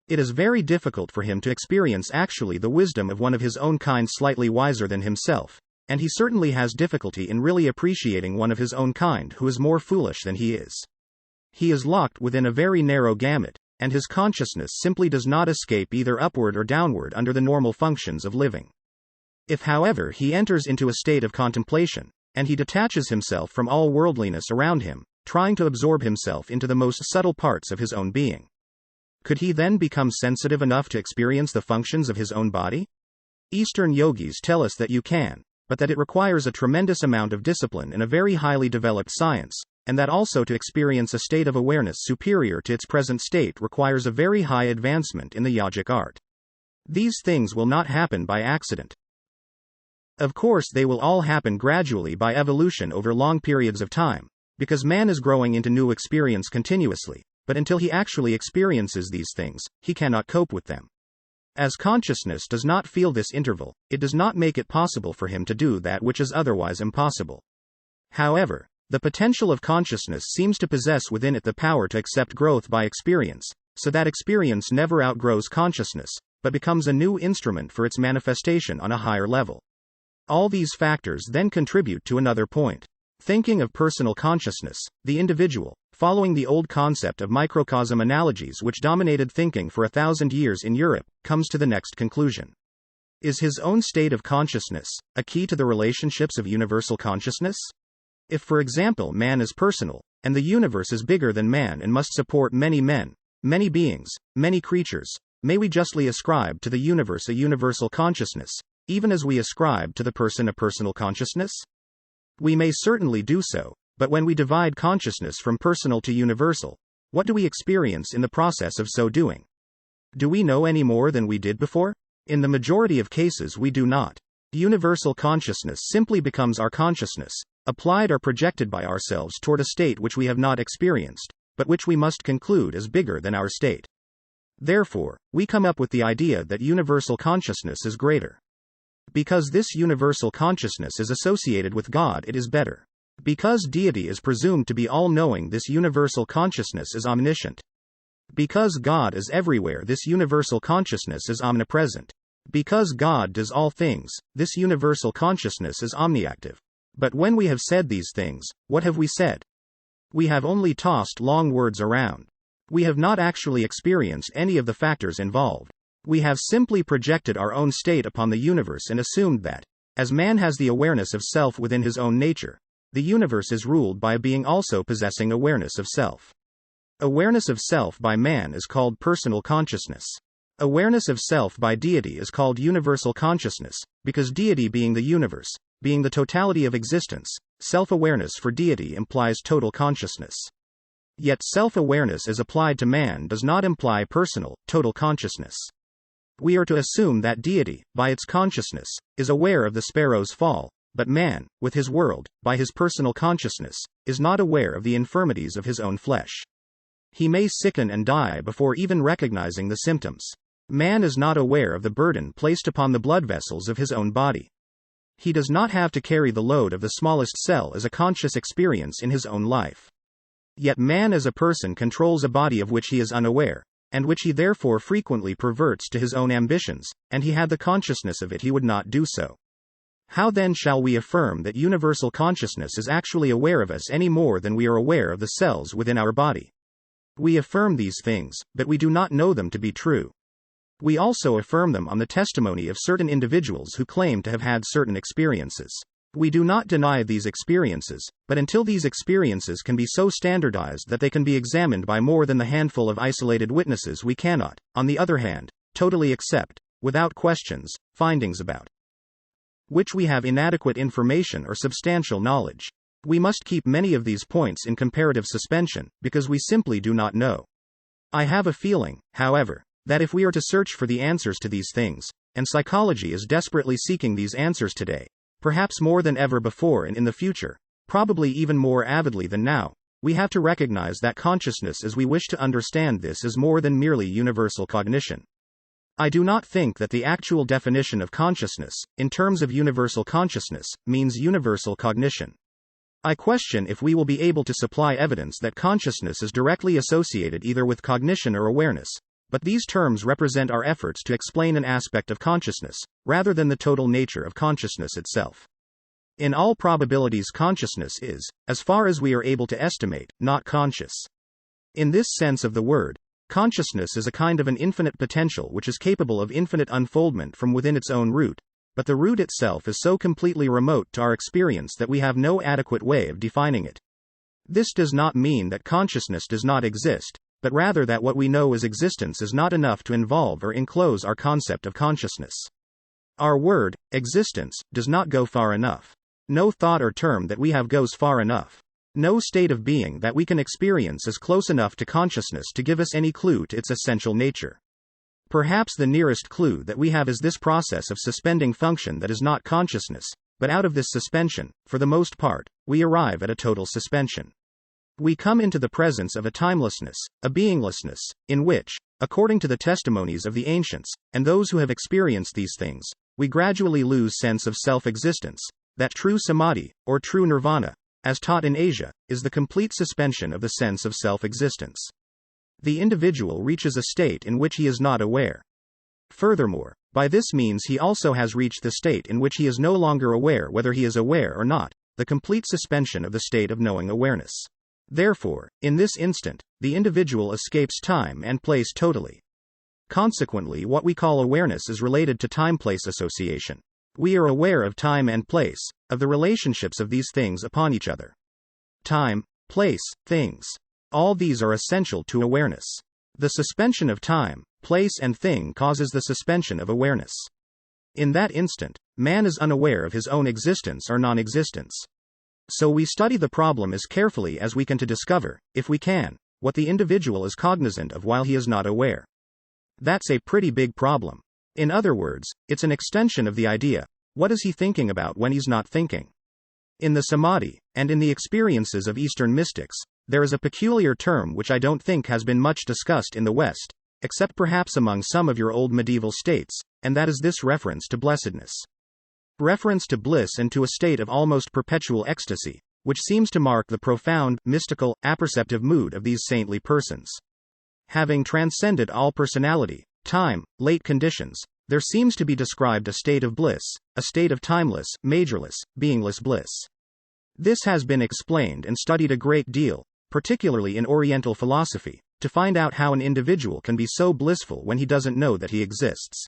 It is very difficult for him to experience actually the wisdom of one of his own kind slightly wiser than himself, and he certainly has difficulty in really appreciating one of his own kind who is more foolish than he is. He is locked within a very narrow gamut, and his consciousness simply does not escape either upward or downward under the normal functions of living. If, however, he enters into a state of contemplation, and he detaches himself from all worldliness around him, trying to absorb himself into the most subtle parts of his own being, could he then become sensitive enough to experience the functions of his own body? Eastern yogis tell us that you can, but that it requires a tremendous amount of discipline in a very highly developed science, and that also to experience a state of awareness superior to its present state requires a very high advancement in the yogic art. These things will not happen by accident. Of course, they will all happen gradually by evolution over long periods of time, because man is growing into new experience continuously, but until he actually experiences these things, he cannot cope with them. As consciousness does not feel this interval, it does not make it possible for him to do that which is otherwise impossible. However, the potential of consciousness seems to possess within it the power to accept growth by experience, so that experience never outgrows consciousness, but becomes a new instrument for its manifestation on a higher level. All these factors then contribute to another point. Thinking of personal consciousness, the individual, following the old concept of microcosm analogies which dominated thinking for 1,000 years in Europe, comes to the next conclusion. Is his own state of consciousness a key to the relationships of universal consciousness? If, for example, man is personal, and the universe is bigger than man and must support many men, many beings, many creatures, may we justly ascribe to the universe a universal consciousness, even as we ascribe to the person a personal consciousness? We may certainly do so, but when we divide consciousness from personal to universal, what do we experience in the process of so doing? Do we know any more than we did before? In the majority of cases we do not. Universal consciousness simply becomes our consciousness, applied or projected by ourselves toward a state which we have not experienced, but which we must conclude is bigger than our state. Therefore, we come up with the idea that universal consciousness is greater. Because this universal consciousness is associated with God, it is better. Because deity is presumed to be all-knowing, this universal consciousness is omniscient. Because God is everywhere, this universal consciousness is omnipresent. Because God does all things, this universal consciousness is omniactive. But when we have said these things, what have we said? We have only tossed long words around. We have not actually experienced any of the factors involved. We have simply projected our own state upon the universe and assumed that, as man has the awareness of self within his own nature, the universe is ruled by a being also possessing awareness of self. Awareness of self by man is called personal consciousness. Awareness of self by deity is called universal consciousness, because deity being the universe, being the totality of existence, self-awareness for deity implies total consciousness. Yet self-awareness as applied to man does not imply personal, total consciousness. We are to assume that deity, by its consciousness, is aware of the sparrow's fall, but man, with his world, by his personal consciousness, is not aware of the infirmities of his own flesh. He may sicken and die before even recognizing the symptoms. Man is not aware of the burden placed upon the blood vessels of his own body. He does not have to carry the load of the smallest cell as a conscious experience in his own life. Yet man as a person controls a body of which he is unaware, and which he therefore frequently perverts to his own ambitions, and he had the consciousness of it, he would not do so. How then shall we affirm that universal consciousness is actually aware of us any more than we are aware of the cells within our body? We affirm these things, but we do not know them to be true. We also affirm them on the testimony of certain individuals who claim to have had certain experiences. We do not deny these experiences, but until these experiences can be so standardized that they can be examined by more than the handful of isolated witnesses, we cannot, on the other hand, totally accept, without questions, findings about which we have inadequate information or substantial knowledge. We must keep many of these points in comparative suspension, because we simply do not know. I have a feeling, however, that if we are to search for the answers to these things, and psychology is desperately seeking these answers today. Perhaps more than ever before and in the future, probably even more avidly than now, we have to recognize that consciousness as we wish to understand this is more than merely universal cognition. I do not think that the actual definition of consciousness, in terms of universal consciousness, means universal cognition. I question if we will be able to supply evidence that consciousness is directly associated either with cognition or awareness, but these terms represent our efforts to explain an aspect of consciousness, rather than the total nature of consciousness itself. In all probabilities, consciousness is, as far as we are able to estimate, not conscious. In this sense of the word, consciousness is a kind of an infinite potential which is capable of infinite unfoldment from within its own root, but the root itself is so completely remote to our experience that we have no adequate way of defining it. This does not mean that consciousness does not exist, but rather that what we know as existence is not enough to involve or enclose our concept of consciousness. Our word, existence, does not go far enough. No thought or term that we have goes far enough. No state of being that we can experience is close enough to consciousness to give us any clue to its essential nature. Perhaps the nearest clue that we have is this process of suspending function that is not consciousness, but out of this suspension, for the most part, we arrive at a total suspension. We come into the presence of a timelessness, a beinglessness, in which, according to the testimonies of the ancients, and those who have experienced these things, we gradually lose sense of self-existence. That true samadhi, or true nirvana, as taught in Asia, is the complete suspension of the sense of self-existence. The individual reaches a state in which he is not aware. Furthermore, by this means he also has reached the state in which he is no longer aware whether he is aware or not, the complete suspension of the state of knowing awareness. Therefore, in this instant, the individual escapes time and place totally. Consequently, what we call awareness is related to time-place association. We are aware of time and place, of the relationships of these things upon each other. Time, place, things. All these are essential to awareness. The suspension of time, place, and thing causes the suspension of awareness. In that instant, man is unaware of his own existence or non-existence. So we study the problem as carefully as we can to discover, if we can, what the individual is cognizant of while he is not aware. That's a pretty big problem. In other words, it's an extension of the idea, what is he thinking about when he's not thinking? In the samadhi, and in the experiences of Eastern mystics, there is a peculiar term which I don't think has been much discussed in the West, except perhaps among some of your old medieval states, and that is this reference to blessedness. Reference to bliss and to a state of almost perpetual ecstasy, which seems to mark the profound, mystical, apperceptive mood of these saintly persons. Having transcended all personality, time, late conditions, there seems to be described a state of bliss, a state of timeless, majorless, beingless bliss. This has been explained and studied a great deal, particularly in Oriental philosophy, to find out how an individual can be so blissful when he doesn't know that he exists.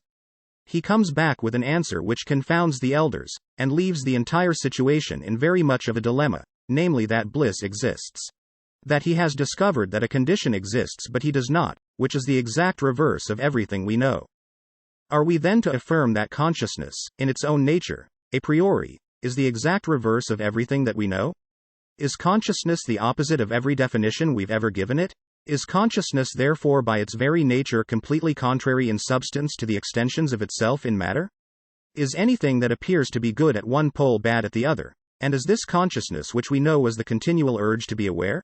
He comes back with an answer which confounds the elders, and leaves the entire situation in very much of a dilemma, namely that bliss exists. That he has discovered that a condition exists but he does not, which is the exact reverse of everything we know. Are we then to affirm that consciousness, in its own nature, a priori, is the exact reverse of everything that we know? Is consciousness the opposite of every definition we've ever given it? Is consciousness therefore by its very nature completely contrary in substance to the extensions of itself in matter? Is anything that appears to be good at one pole bad at the other? And is this consciousness which we know as the continual urge to be aware?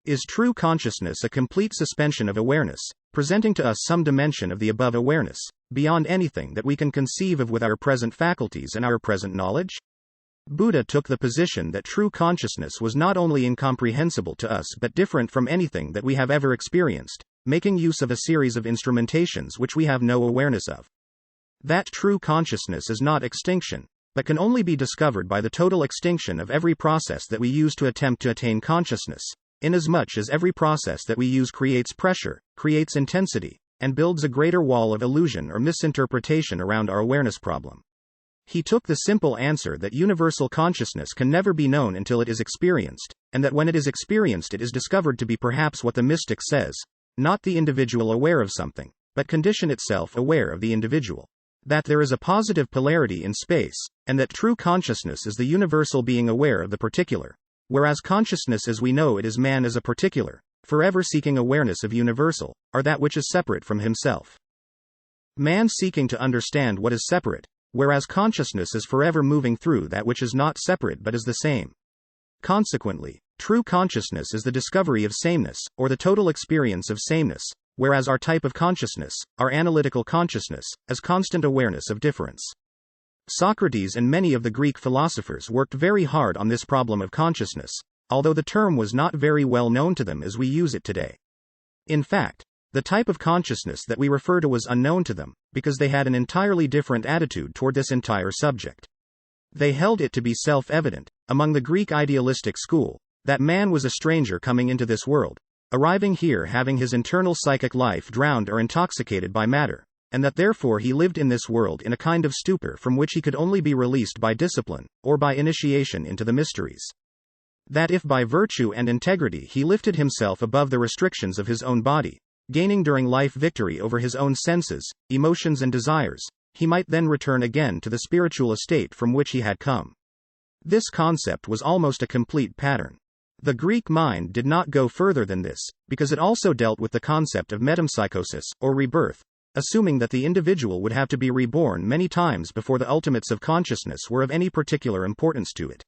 Is true consciousness a complete suspension of awareness, presenting to us some dimension of the above awareness, beyond anything that we can conceive of with our present faculties and our present knowledge? Buddha took the position that true consciousness was not only incomprehensible to us but different from anything that we have ever experienced, making use of a series of instrumentations which we have no awareness of. That true consciousness is not extinction, but can only be discovered by the total extinction of every process that we use to attempt to attain consciousness, inasmuch as every process that we use creates pressure, creates intensity, and builds a greater wall of illusion or misinterpretation around our awareness problem. He took the simple answer that universal consciousness can never be known until it is experienced, and that when it is experienced it is discovered to be perhaps what the mystic says, not the individual aware of something, but condition itself aware of the individual. That there is a positive polarity in space, and that true consciousness is the universal being aware of the particular, whereas consciousness as we know it is man as a particular, forever seeking awareness of universal, or that which is separate from himself. Man seeking to understand what is separate, whereas consciousness is forever moving through that which is not separate but is the same. Consequently, true consciousness is the discovery of sameness, or the total experience of sameness, whereas our type of consciousness, our analytical consciousness, is constant awareness of difference. Socrates and many of the Greek philosophers worked very hard on this problem of consciousness, although the term was not very well known to them as we use it today. In fact, the type of consciousness that we refer to was unknown to them, because they had an entirely different attitude toward this entire subject. They held it to be self-evident, among the Greek idealistic school, that man was a stranger coming into this world, arriving here having his internal psychic life drowned or intoxicated by matter, and that therefore he lived in this world in a kind of stupor from which he could only be released by discipline, or by initiation into the mysteries. That if by virtue and integrity he lifted himself above the restrictions of his own body, gaining during life victory over his own senses, emotions and desires, he might then return again to the spiritual estate from which he had come. This concept was almost a complete pattern. The Greek mind did not go further than this, because it also dealt with the concept of metempsychosis, or rebirth, assuming that the individual would have to be reborn many times before the ultimates of consciousness were of any particular importance to it.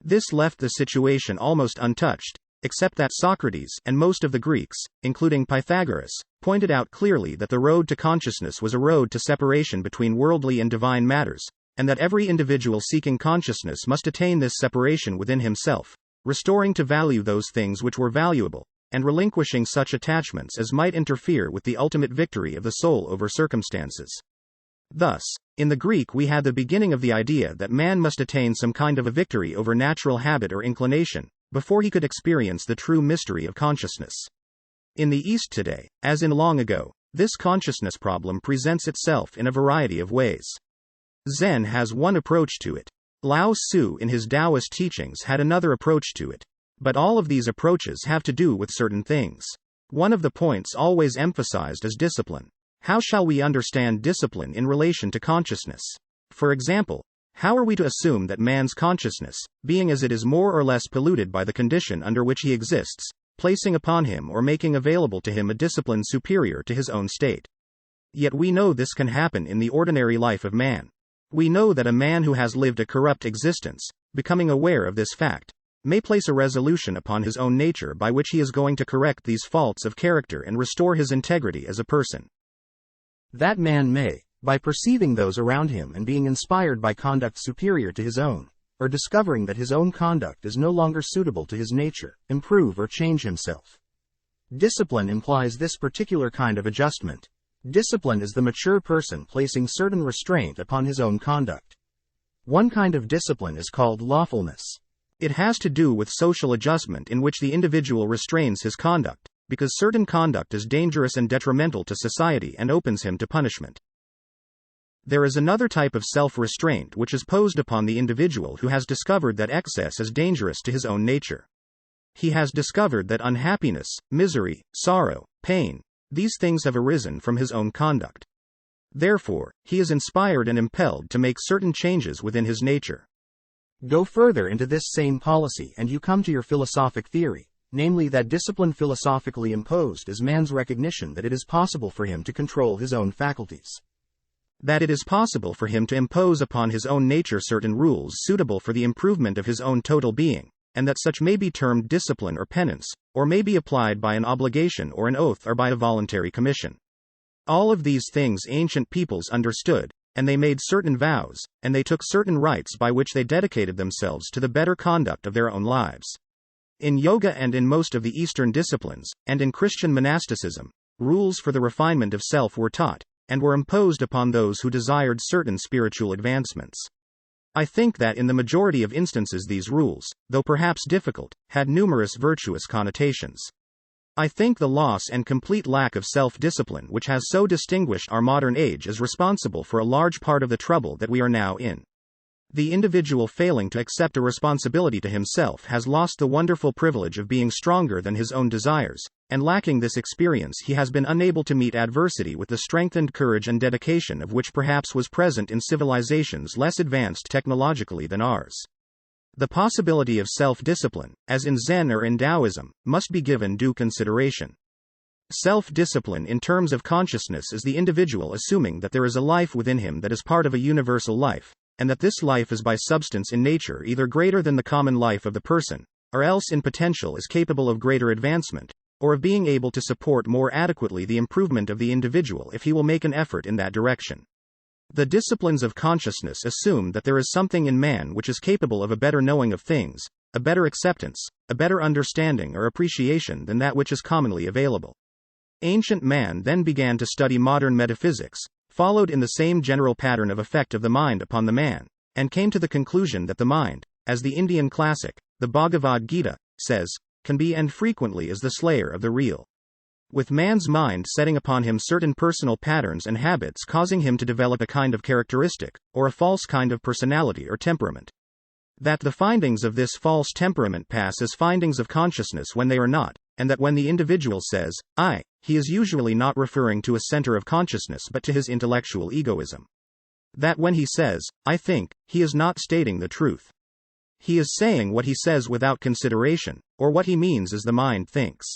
This left the situation almost untouched, except that Socrates and most of the Greeks, including Pythagoras, pointed out clearly that the road to consciousness was a road to separation between worldly and divine matters, and that every individual seeking consciousness must attain this separation within himself, restoring to value those things which were valuable, and relinquishing such attachments as might interfere with the ultimate victory of the soul over circumstances. Thus, in the Greek we had the beginning of the idea that man must attain some kind of a victory over natural habit or inclination, before he could experience the true mystery of consciousness. In the East today, as in long ago, this consciousness problem presents itself in a variety of ways. Zen has one approach to it. Lao Tzu in his Taoist teachings had another approach to it. But all of these approaches have to do with certain things. One of the points always emphasized is discipline. How shall we understand discipline in relation to consciousness? For example, how are we to assume that man's consciousness, being as it is more or less polluted by the condition under which he exists, placing upon him or making available to him a discipline superior to his own state? Yet we know this can happen in the ordinary life of man. We know that a man who has lived a corrupt existence, becoming aware of this fact, may place a resolution upon his own nature by which he is going to correct these faults of character and restore his integrity as a person. That man may, by perceiving those around him and being inspired by conduct superior to his own, or discovering that his own conduct is no longer suitable to his nature, improve or change himself. Discipline implies this particular kind of adjustment. Discipline is the mature person placing certain restraint upon his own conduct. One kind of discipline is called lawfulness. It has to do with social adjustment in which the individual restrains his conduct, because certain conduct is dangerous and detrimental to society and opens him to punishment. There is another type of self-restraint which is posed upon the individual who has discovered that excess is dangerous to his own nature. He has discovered that unhappiness, misery, sorrow, pain, these things have arisen from his own conduct. Therefore, he is inspired and impelled to make certain changes within his nature. Go further into this same policy and you come to your philosophic theory, namely that discipline philosophically imposed is man's recognition that it is possible for him to control his own faculties. That it is possible for him to impose upon his own nature certain rules suitable for the improvement of his own total being, and that such may be termed discipline or penance, or may be applied by an obligation or an oath or by a voluntary commission. All of these things ancient peoples understood, and they made certain vows, and they took certain rites by which they dedicated themselves to the better conduct of their own lives. In yoga and in most of the Eastern disciplines, and in Christian monasticism, rules for the refinement of self were taught, and were imposed upon those who desired certain spiritual advancements. I think that in the majority of instances these rules, though perhaps difficult, had numerous virtuous connotations. I think the loss and complete lack of self-discipline which has so distinguished our modern age is responsible for a large part of the trouble that we are now in. The individual failing to accept a responsibility to himself has lost the wonderful privilege of being stronger than his own desires, and lacking this experience he has been unable to meet adversity with the strengthened courage and dedication of which perhaps was present in civilizations less advanced technologically than ours. The possibility of self-discipline, as in Zen or in Taoism, must be given due consideration. Self-discipline in terms of consciousness is the individual assuming that there is a life within him that is part of a universal life, and that this life is by substance in nature either greater than the common life of the person, or else in potential is capable of greater advancement, or of being able to support more adequately the improvement of the individual if he will make an effort in that direction. The disciplines of consciousness assume that there is something in man which is capable of a better knowing of things, a better acceptance, a better understanding or appreciation than that which is commonly available. Ancient man then began to study modern metaphysics, followed in the same general pattern of effect of the mind upon the man, and came to the conclusion that the mind, as the Indian classic, the Bhagavad Gita, says, can be and frequently is the slayer of the real. With man's mind setting upon him certain personal patterns and habits causing him to develop a kind of characteristic, or a false kind of personality or temperament. That the findings of this false temperament pass as findings of consciousness when they are not, and that when the individual says, I, he is usually not referring to a center of consciousness but to his intellectual egoism. That when he says, I think, he is not stating the truth. He is saying what he says without consideration, or what he means is the mind thinks.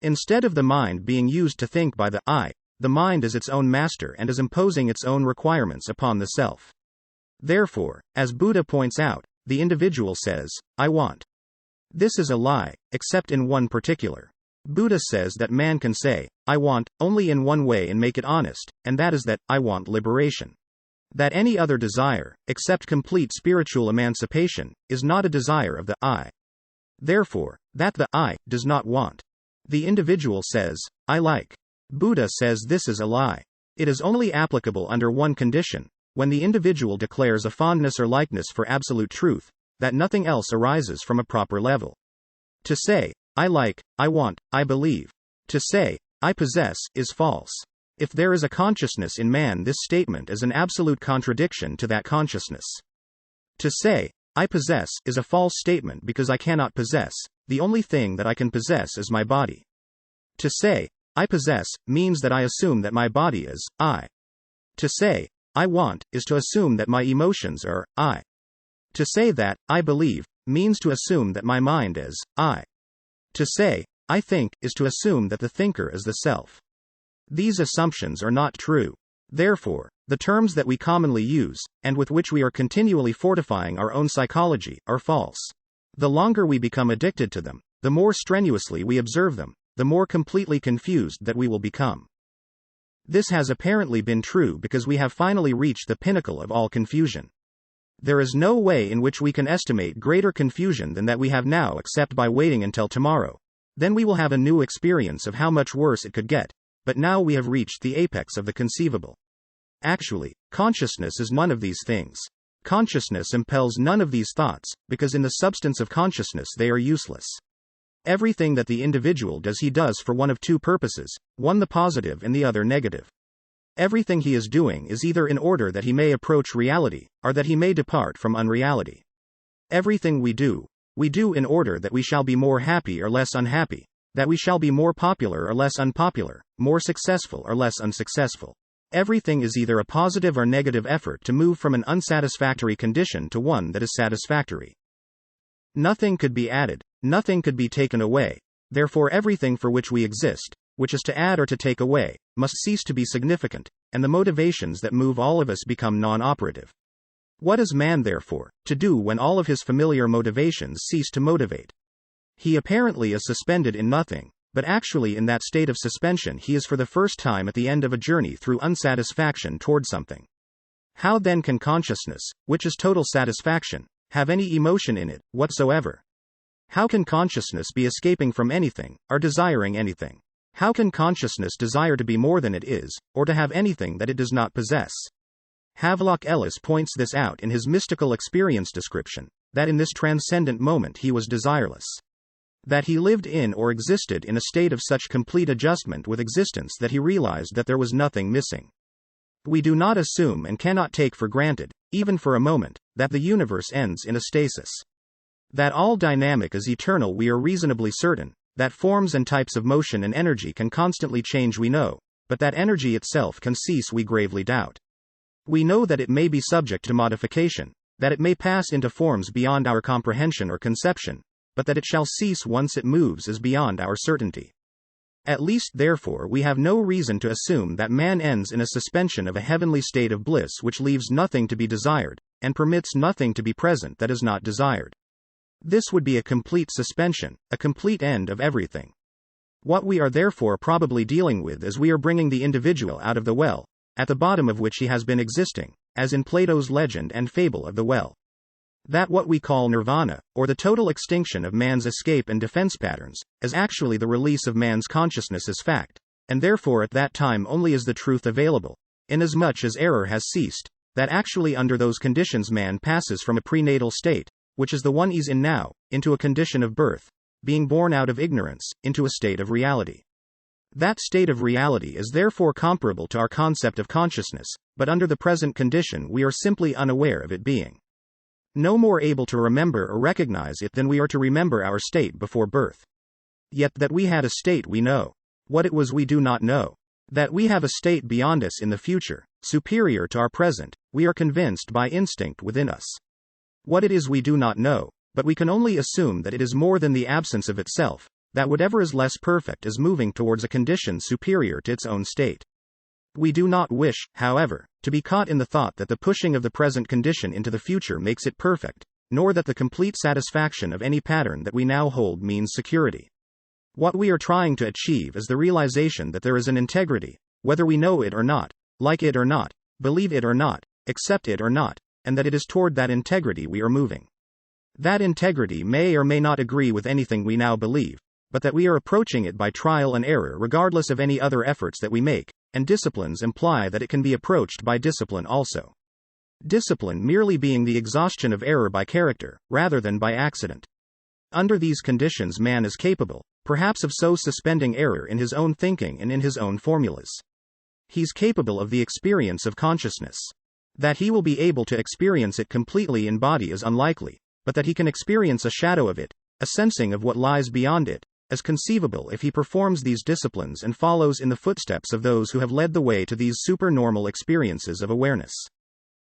Instead of the mind being used to think by the I, the mind is its own master and is imposing its own requirements upon the self. Therefore, as Buddha points out, the individual says, I want. This is a lie, except in one particular. Buddha says that man can say, I want, only in one way and make it honest, and that is that, I want liberation. That any other desire, except complete spiritual emancipation, is not a desire of the I. Therefore, that the I does not want. The individual says, I like. Buddha says this is a lie. It is only applicable under one condition, when the individual declares a fondness or likeness for absolute truth, that nothing else arises from a proper level. To say, I like, I want, I believe. To say, I possess, is false. If there is a consciousness in man, this statement is an absolute contradiction to that consciousness. To say, I possess, is a false statement because I cannot possess. The only thing that I can possess is my body. To say, I possess, means that I assume that my body is, I. To say, I want, is to assume that my emotions are, I. To say that, I believe, means to assume that my mind is, I. To say, I think, is to assume that the thinker is the self. These assumptions are not true. Therefore, the terms that we commonly use, and with which we are continually fortifying our own psychology, are false. The longer we become addicted to them, the more strenuously we observe them, the more completely confused that we will become. This has apparently been true because we have finally reached the pinnacle of all confusion. There is no way in which we can estimate greater confusion than that we have now except by waiting until tomorrow. Then we will have a new experience of how much worse it could get, but now we have reached the apex of the conceivable. Actually, consciousness is none of these things. Consciousness impels none of these thoughts, because in the substance of consciousness they are useless. Everything that the individual does he does for one of two purposes, one the positive and the other negative. Everything he is doing is either in order that he may approach reality, or that he may depart from unreality. Everything we do in order that we shall be more happy or less unhappy, that we shall be more popular or less unpopular, more successful or less unsuccessful. Everything is either a positive or negative effort to move from an unsatisfactory condition to one that is satisfactory. Nothing could be added, nothing could be taken away. Therefore everything for which we exist, which is to add or to take away, must cease to be significant, and the motivations that move all of us become non-operative. What is man therefore to do when all of his familiar motivations cease to motivate? He apparently is suspended in nothing, but actually in that state of suspension he is for the first time at the end of a journey through unsatisfaction toward something. How then can consciousness, which is total satisfaction, have any emotion in it whatsoever? How can consciousness be escaping from anything, or desiring anything? How can consciousness desire to be more than it is, or to have anything that it does not possess? Havelock Ellis points this out in his mystical experience description, that in this transcendent moment he was desireless. That he lived in or existed in a state of such complete adjustment with existence that he realized that there was nothing missing. We do not assume and cannot take for granted, even for a moment, that the universe ends in a stasis. That all dynamic is eternal we are reasonably certain, that forms and types of motion and energy can constantly change we know, but that energy itself can cease we gravely doubt. We know that it may be subject to modification, that it may pass into forms beyond our comprehension or conception, but that it shall cease once it moves is beyond our certainty. At least therefore we have no reason to assume that man ends in a suspension of a heavenly state of bliss which leaves nothing to be desired, and permits nothing to be present that is not desired. This would be a complete suspension, a complete end of everything. What we are therefore probably dealing with is we are bringing the individual out of the well, at the bottom of which he has been existing, as in Plato's legend and fable of the well. That what we call nirvana, or the total extinction of man's escape and defense patterns, is actually the release of man's consciousness as fact, and therefore at that time only is the truth available, inasmuch as error has ceased, that actually under those conditions man passes from a prenatal state, which is the one he's in now, into a condition of birth, being born out of ignorance, into a state of reality. That state of reality is therefore comparable to our concept of consciousness, but under the present condition we are simply unaware of it being. No more able to remember or recognize it than we are to remember our state before birth. Yet that we had a state we know. What it was we do not know. That we have a state beyond us in the future, superior to our present, we are convinced by instinct within us. What it is we do not know, but we can only assume that it is more than the absence of itself, that whatever is less perfect is moving towards a condition superior to its own state. We do not wish, however, to be caught in the thought that the pushing of the present condition into the future makes it perfect, nor that the complete satisfaction of any pattern that we now hold means security. What we are trying to achieve is the realization that there is an integrity, whether we know it or not, like it or not, believe it or not, accept it or not, and that it is toward that integrity we are moving. That integrity may or may not agree with anything we now believe, but that we are approaching it by trial and error regardless of any other efforts that we make, and disciplines imply that it can be approached by discipline also. Discipline merely being the exhaustion of error by character, rather than by accident. Under these conditions man is capable, perhaps of so suspending error in his own thinking and in his own formulas. He's capable of the experience of consciousness. That he will be able to experience it completely in body is unlikely, but that he can experience a shadow of it, a sensing of what lies beyond it, is conceivable if he performs these disciplines and follows in the footsteps of those who have led the way to these supernormal experiences of awareness.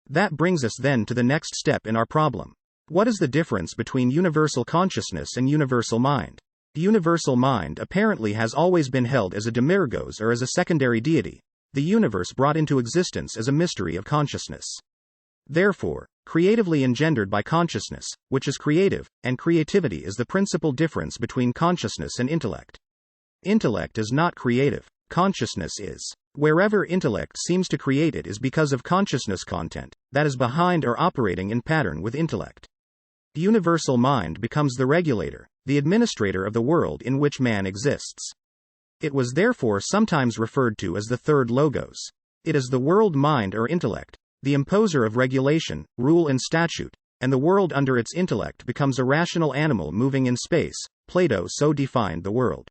That brings us then to the next step in our problem. What is the difference between universal consciousness and universal mind? Universal mind apparently has always been held as a demiurgos or as a secondary deity, the universe brought into existence as a mystery of consciousness. Therefore, creatively engendered by consciousness, which is creative, and creativity is the principal difference between consciousness and intellect. Intellect is not creative, consciousness is. Wherever intellect seems to create it is because of consciousness content, that is behind or operating in pattern with intellect. Universal mind becomes the regulator, the administrator of the world in which man exists. It was therefore sometimes referred to as the third logos. It is the world mind or intellect, the imposer of regulation, rule and statute, and the world under its intellect becomes a rational animal moving in space. Plato so defined the world.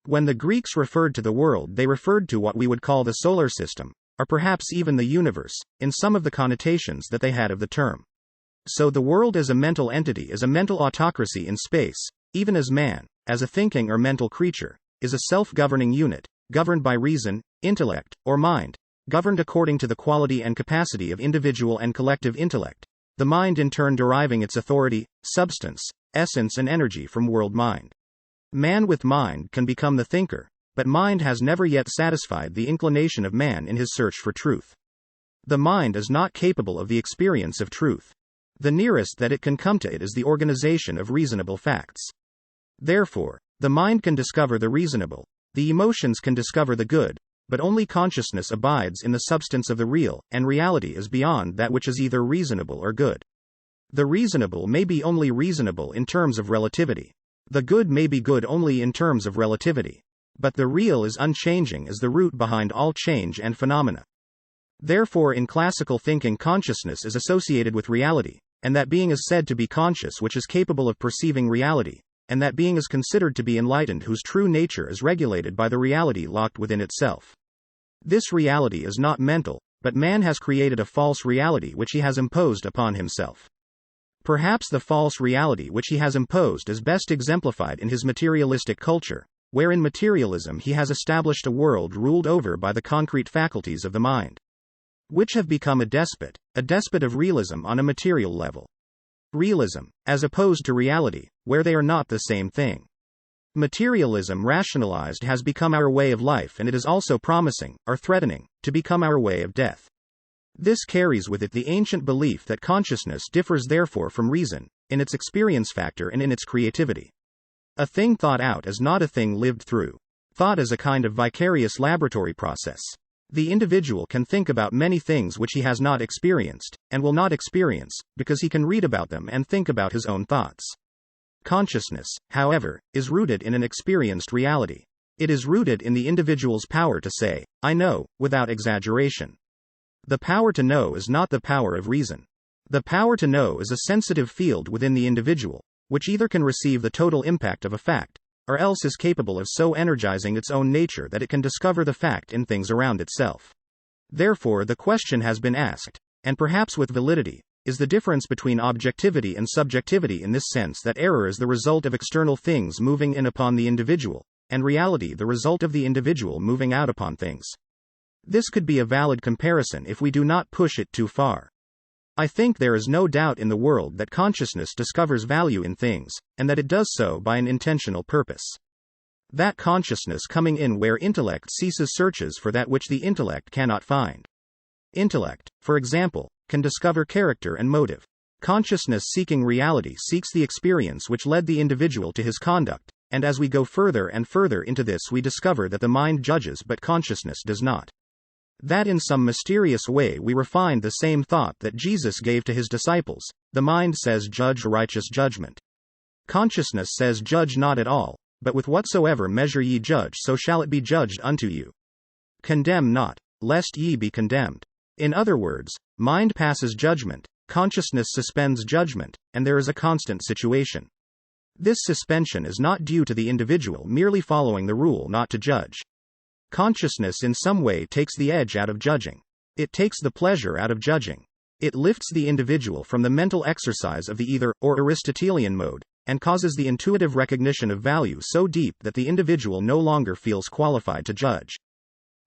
When the Greeks referred to the world they referred to what we would call the solar system, or perhaps even the universe, in some of the connotations that they had of the term. So the world as a mental entity is a mental autocracy in space, even as man, as a thinking or mental creature, is a self-governing unit, governed by reason, intellect, or mind, governed according to the quality and capacity of individual and collective intellect, the mind in turn deriving its authority, substance, essence and energy from world mind. Man with mind can become the thinker, but mind has never yet satisfied the inclination of man in his search for truth. The mind is not capable of the experience of truth. The nearest that it can come to it is the organization of reasonable facts. Therefore, the mind can discover the reasonable, the emotions can discover the good, but only consciousness abides in the substance of the real, and reality is beyond that which is either reasonable or good. The reasonable may be only reasonable in terms of relativity. The good may be good only in terms of relativity. But the real is unchanging as the root behind all change and phenomena. Therefore in classical thinking consciousness is associated with reality, and that being is said to be conscious which is capable of perceiving reality, and that being is considered to be enlightened whose true nature is regulated by the reality locked within itself. This reality is not mental, but man has created a false reality which he has imposed upon himself. Perhaps the false reality which he has imposed is best exemplified in his materialistic culture, where in materialism he has established a world ruled over by the concrete faculties of the mind, which have become a despot of realism on a material level. Realism, as opposed to reality, where they are not the same thing. Materialism rationalized has become our way of life, and it is also promising, or threatening, to become our way of death. This carries with it the ancient belief that consciousness differs therefore from reason, in its experience factor and in its creativity. A thing thought out is not a thing lived through. Thought is a kind of vicarious laboratory process. The individual can think about many things which he has not experienced, and will not experience, because he can read about them and think about his own thoughts. Consciousness, however, is rooted in an experienced reality. It is rooted in the individual's power to say, I know, without exaggeration. The power to know is not the power of reason. The power to know is a sensitive field within the individual, which either can receive the total impact of a fact, or else is capable of so energizing its own nature that it can discover the fact in things around itself. Therefore, the question has been asked, and perhaps with validity, is the difference between objectivity and subjectivity in this sense that error is the result of external things moving in upon the individual, and reality the result of the individual moving out upon things. This could be a valid comparison if we do not push it too far. I think there is no doubt in the world that consciousness discovers value in things, and that it does so by an intentional purpose. That consciousness coming in where intellect ceases searches for that which the intellect cannot find. Intellect, for example, can discover character and motive. Consciousness seeking reality seeks the experience which led the individual to his conduct, and as we go further and further into this we discover that the mind judges but consciousness does not. That in some mysterious way we refine the same thought that Jesus gave to his disciples, the mind says judge righteous judgment. Consciousness says judge not at all, but with whatsoever measure ye judge so shall it be judged unto you. Condemn not, lest ye be condemned. In other words, mind passes judgment, consciousness suspends judgment, and there is a constant situation. This suspension is not due to the individual merely following the rule not to judge. Consciousness in some way takes the edge out of judging. It takes the pleasure out of judging. It lifts the individual from the mental exercise of the either or Aristotelian mode, and causes the intuitive recognition of value so deep that the individual no longer feels qualified to judge.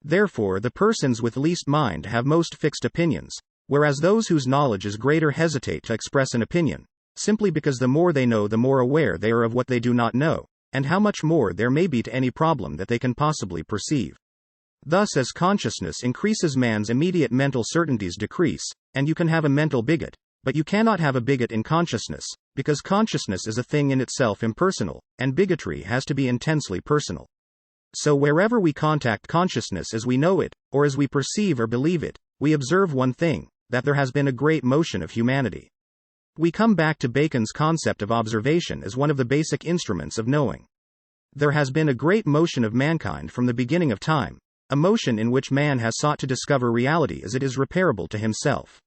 Therefore, the persons with least mind have most fixed opinions, whereas those whose knowledge is greater hesitate to express an opinion, simply because the more they know the more aware they are of what they do not know, and how much more there may be to any problem that they can possibly perceive. Thus, as consciousness increases, man's immediate mental certainties decrease, and you can have a mental bigot, but you cannot have a bigot in consciousness, because consciousness is a thing in itself impersonal, and bigotry has to be intensely personal. So wherever we contact consciousness as we know it, or as we perceive or believe it, we observe one thing, that there has been a great motion of humanity. We come back to Bacon's concept of observation as one of the basic instruments of knowing. There has been a great motion of mankind from the beginning of time, a motion in which man has sought to discover reality as it is repairable to himself.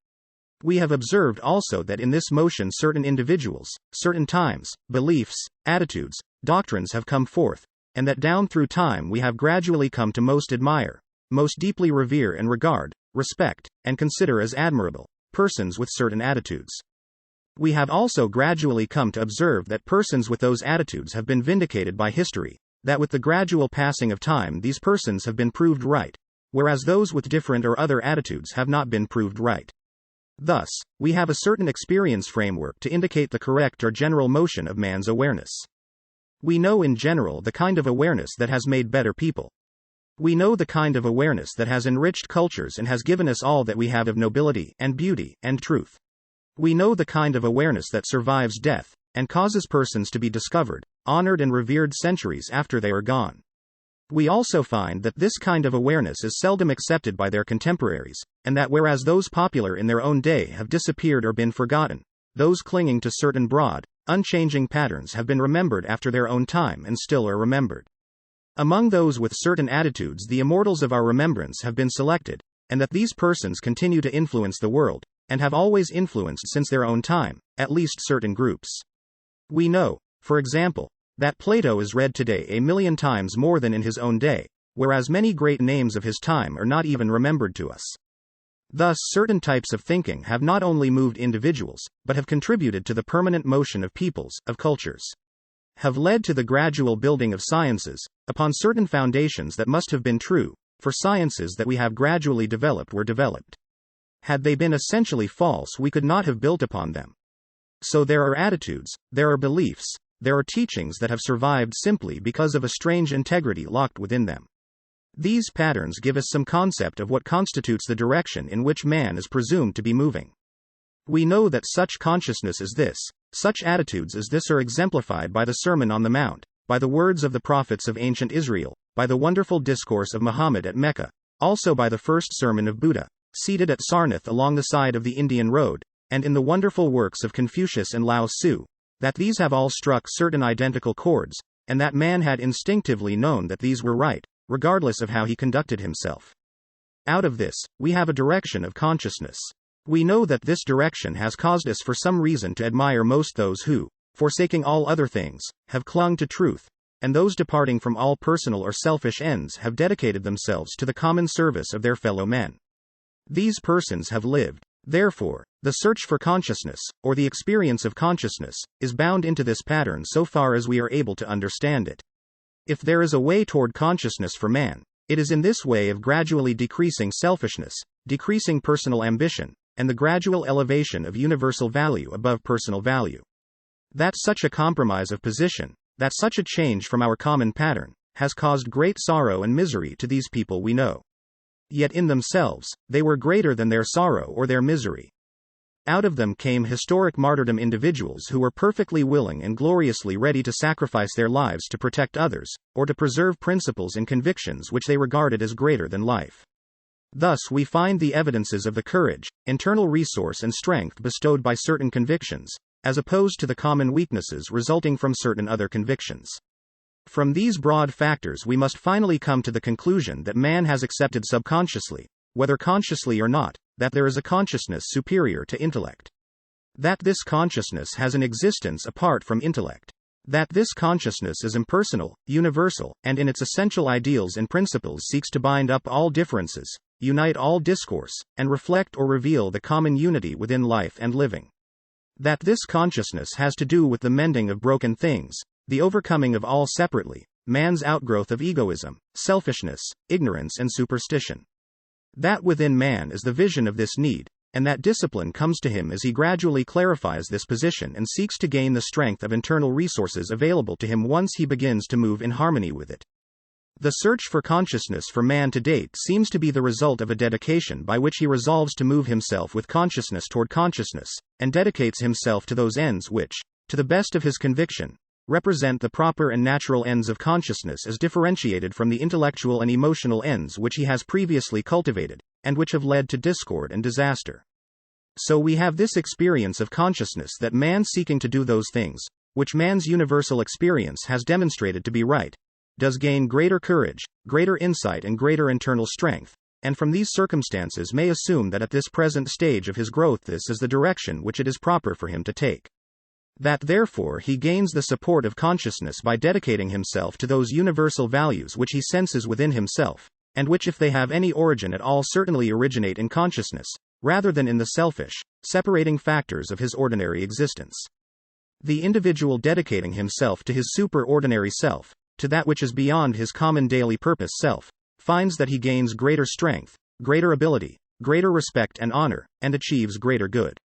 We have observed also that in this motion certain individuals, certain times, beliefs, attitudes, doctrines have come forth, and that down through time we have gradually come to most admire, most deeply revere and regard, respect, and consider as admirable, persons with certain attitudes. We have also gradually come to observe that persons with those attitudes have been vindicated by history, that with the gradual passing of time these persons have been proved right, whereas those with different or other attitudes have not been proved right. Thus, we have a certain experience framework to indicate the correct or general motion of man's awareness. We know in general the kind of awareness that has made better people. We know the kind of awareness that has enriched cultures and has given us all that we have of nobility and beauty and truth. We know the kind of awareness that survives death, and causes persons to be discovered, honored and revered centuries after they are gone. We also find that this kind of awareness is seldom accepted by their contemporaries, and that whereas those popular in their own day have disappeared or been forgotten, those clinging to certain broad, unchanging patterns have been remembered after their own time and still are remembered. Among those with certain attitudes the immortals of our remembrance have been selected, and that these persons continue to influence the world, and have always influenced since their own time, at least certain groups. We know, for example, that Plato is read today 1,000,000 times more than in his own day, whereas many great names of his time are not even remembered to us. Thus, certain types of thinking have not only moved individuals, but have contributed to the permanent motion of peoples, of cultures. Have led to the gradual building of sciences, upon certain foundations that must have been true, for sciences that we have gradually developed were developed. Had they been essentially false we could not have built upon them. So there are attitudes, there are beliefs, there are teachings that have survived simply because of a strange integrity locked within them. These patterns give us some concept of what constitutes the direction in which man is presumed to be moving. We know that such consciousness as this, such attitudes as this are exemplified by the Sermon on the Mount, by the words of the prophets of ancient Israel, by the wonderful discourse of Muhammad at Mecca, also by the first sermon of Buddha, seated at Sarnath along the side of the Indian road, and in the wonderful works of Confucius and Lao Tzu, that these have all struck certain identical chords, and that man had instinctively known that these were right, regardless of how he conducted himself. Out of this, we have a direction of consciousness. We know that this direction has caused us for some reason to admire most those who, forsaking all other things, have clung to truth, and those departing from all personal or selfish ends have dedicated themselves to the common service of their fellow men. These persons have lived. Therefore, the search for consciousness, or the experience of consciousness, is bound into this pattern so far as we are able to understand it. If there is a way toward consciousness for man, it is in this way of gradually decreasing selfishness, decreasing personal ambition, and the gradual elevation of universal value above personal value. That such a compromise of position, that such a change from our common pattern, has caused great sorrow and misery to these people we know. Yet in themselves, they were greater than their sorrow or their misery. Out of them came historic martyrdom individuals who were perfectly willing and gloriously ready to sacrifice their lives to protect others, or to preserve principles and convictions which they regarded as greater than life. Thus we find the evidences of the courage, internal resource and strength bestowed by certain convictions, as opposed to the common weaknesses resulting from certain other convictions. From these broad factors we must finally come to the conclusion that man has accepted subconsciously, whether consciously or not, that there is a consciousness superior to intellect. That this consciousness has an existence apart from intellect. That this consciousness is impersonal, universal, and in its essential ideals and principles seeks to bind up all differences, unite all discourse, and reflect or reveal the common unity within life and living. That this consciousness has to do with the mending of broken things, the overcoming of all separately, man's outgrowth of egoism, selfishness, ignorance and superstition. That within man is the vision of this need, and that discipline comes to him as he gradually clarifies this position and seeks to gain the strength of internal resources available to him once he begins to move in harmony with it. The search for consciousness for man to date seems to be the result of a dedication by which he resolves to move himself with consciousness toward consciousness, and dedicates himself to those ends which, to the best of his conviction, represent the proper and natural ends of consciousness as differentiated from the intellectual and emotional ends which he has previously cultivated, and which have led to discord and disaster. So we have this experience of consciousness that man seeking to do those things, which man's universal experience has demonstrated to be right, does gain greater courage, greater insight and greater internal strength, and from these circumstances may assume that at this present stage of his growth this is the direction which it is proper for him to take. That therefore he gains the support of consciousness by dedicating himself to those universal values which he senses within himself, and which if they have any origin at all certainly originate in consciousness, rather than in the selfish, separating factors of his ordinary existence. The individual dedicating himself to his superordinary self, to that which is beyond his common daily purpose self, finds that he gains greater strength, greater ability, greater respect and honor, and achieves greater good.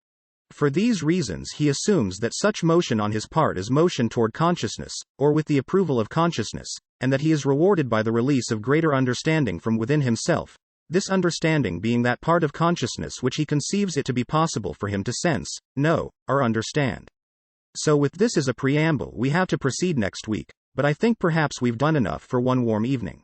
For these reasons he assumes that such motion on his part is motion toward consciousness, or with the approval of consciousness, and that he is rewarded by the release of greater understanding from within himself, this understanding being that part of consciousness which he conceives it to be possible for him to sense, know, or understand. So with this as a preamble we have to proceed next week, but I think perhaps we've done enough for one warm evening.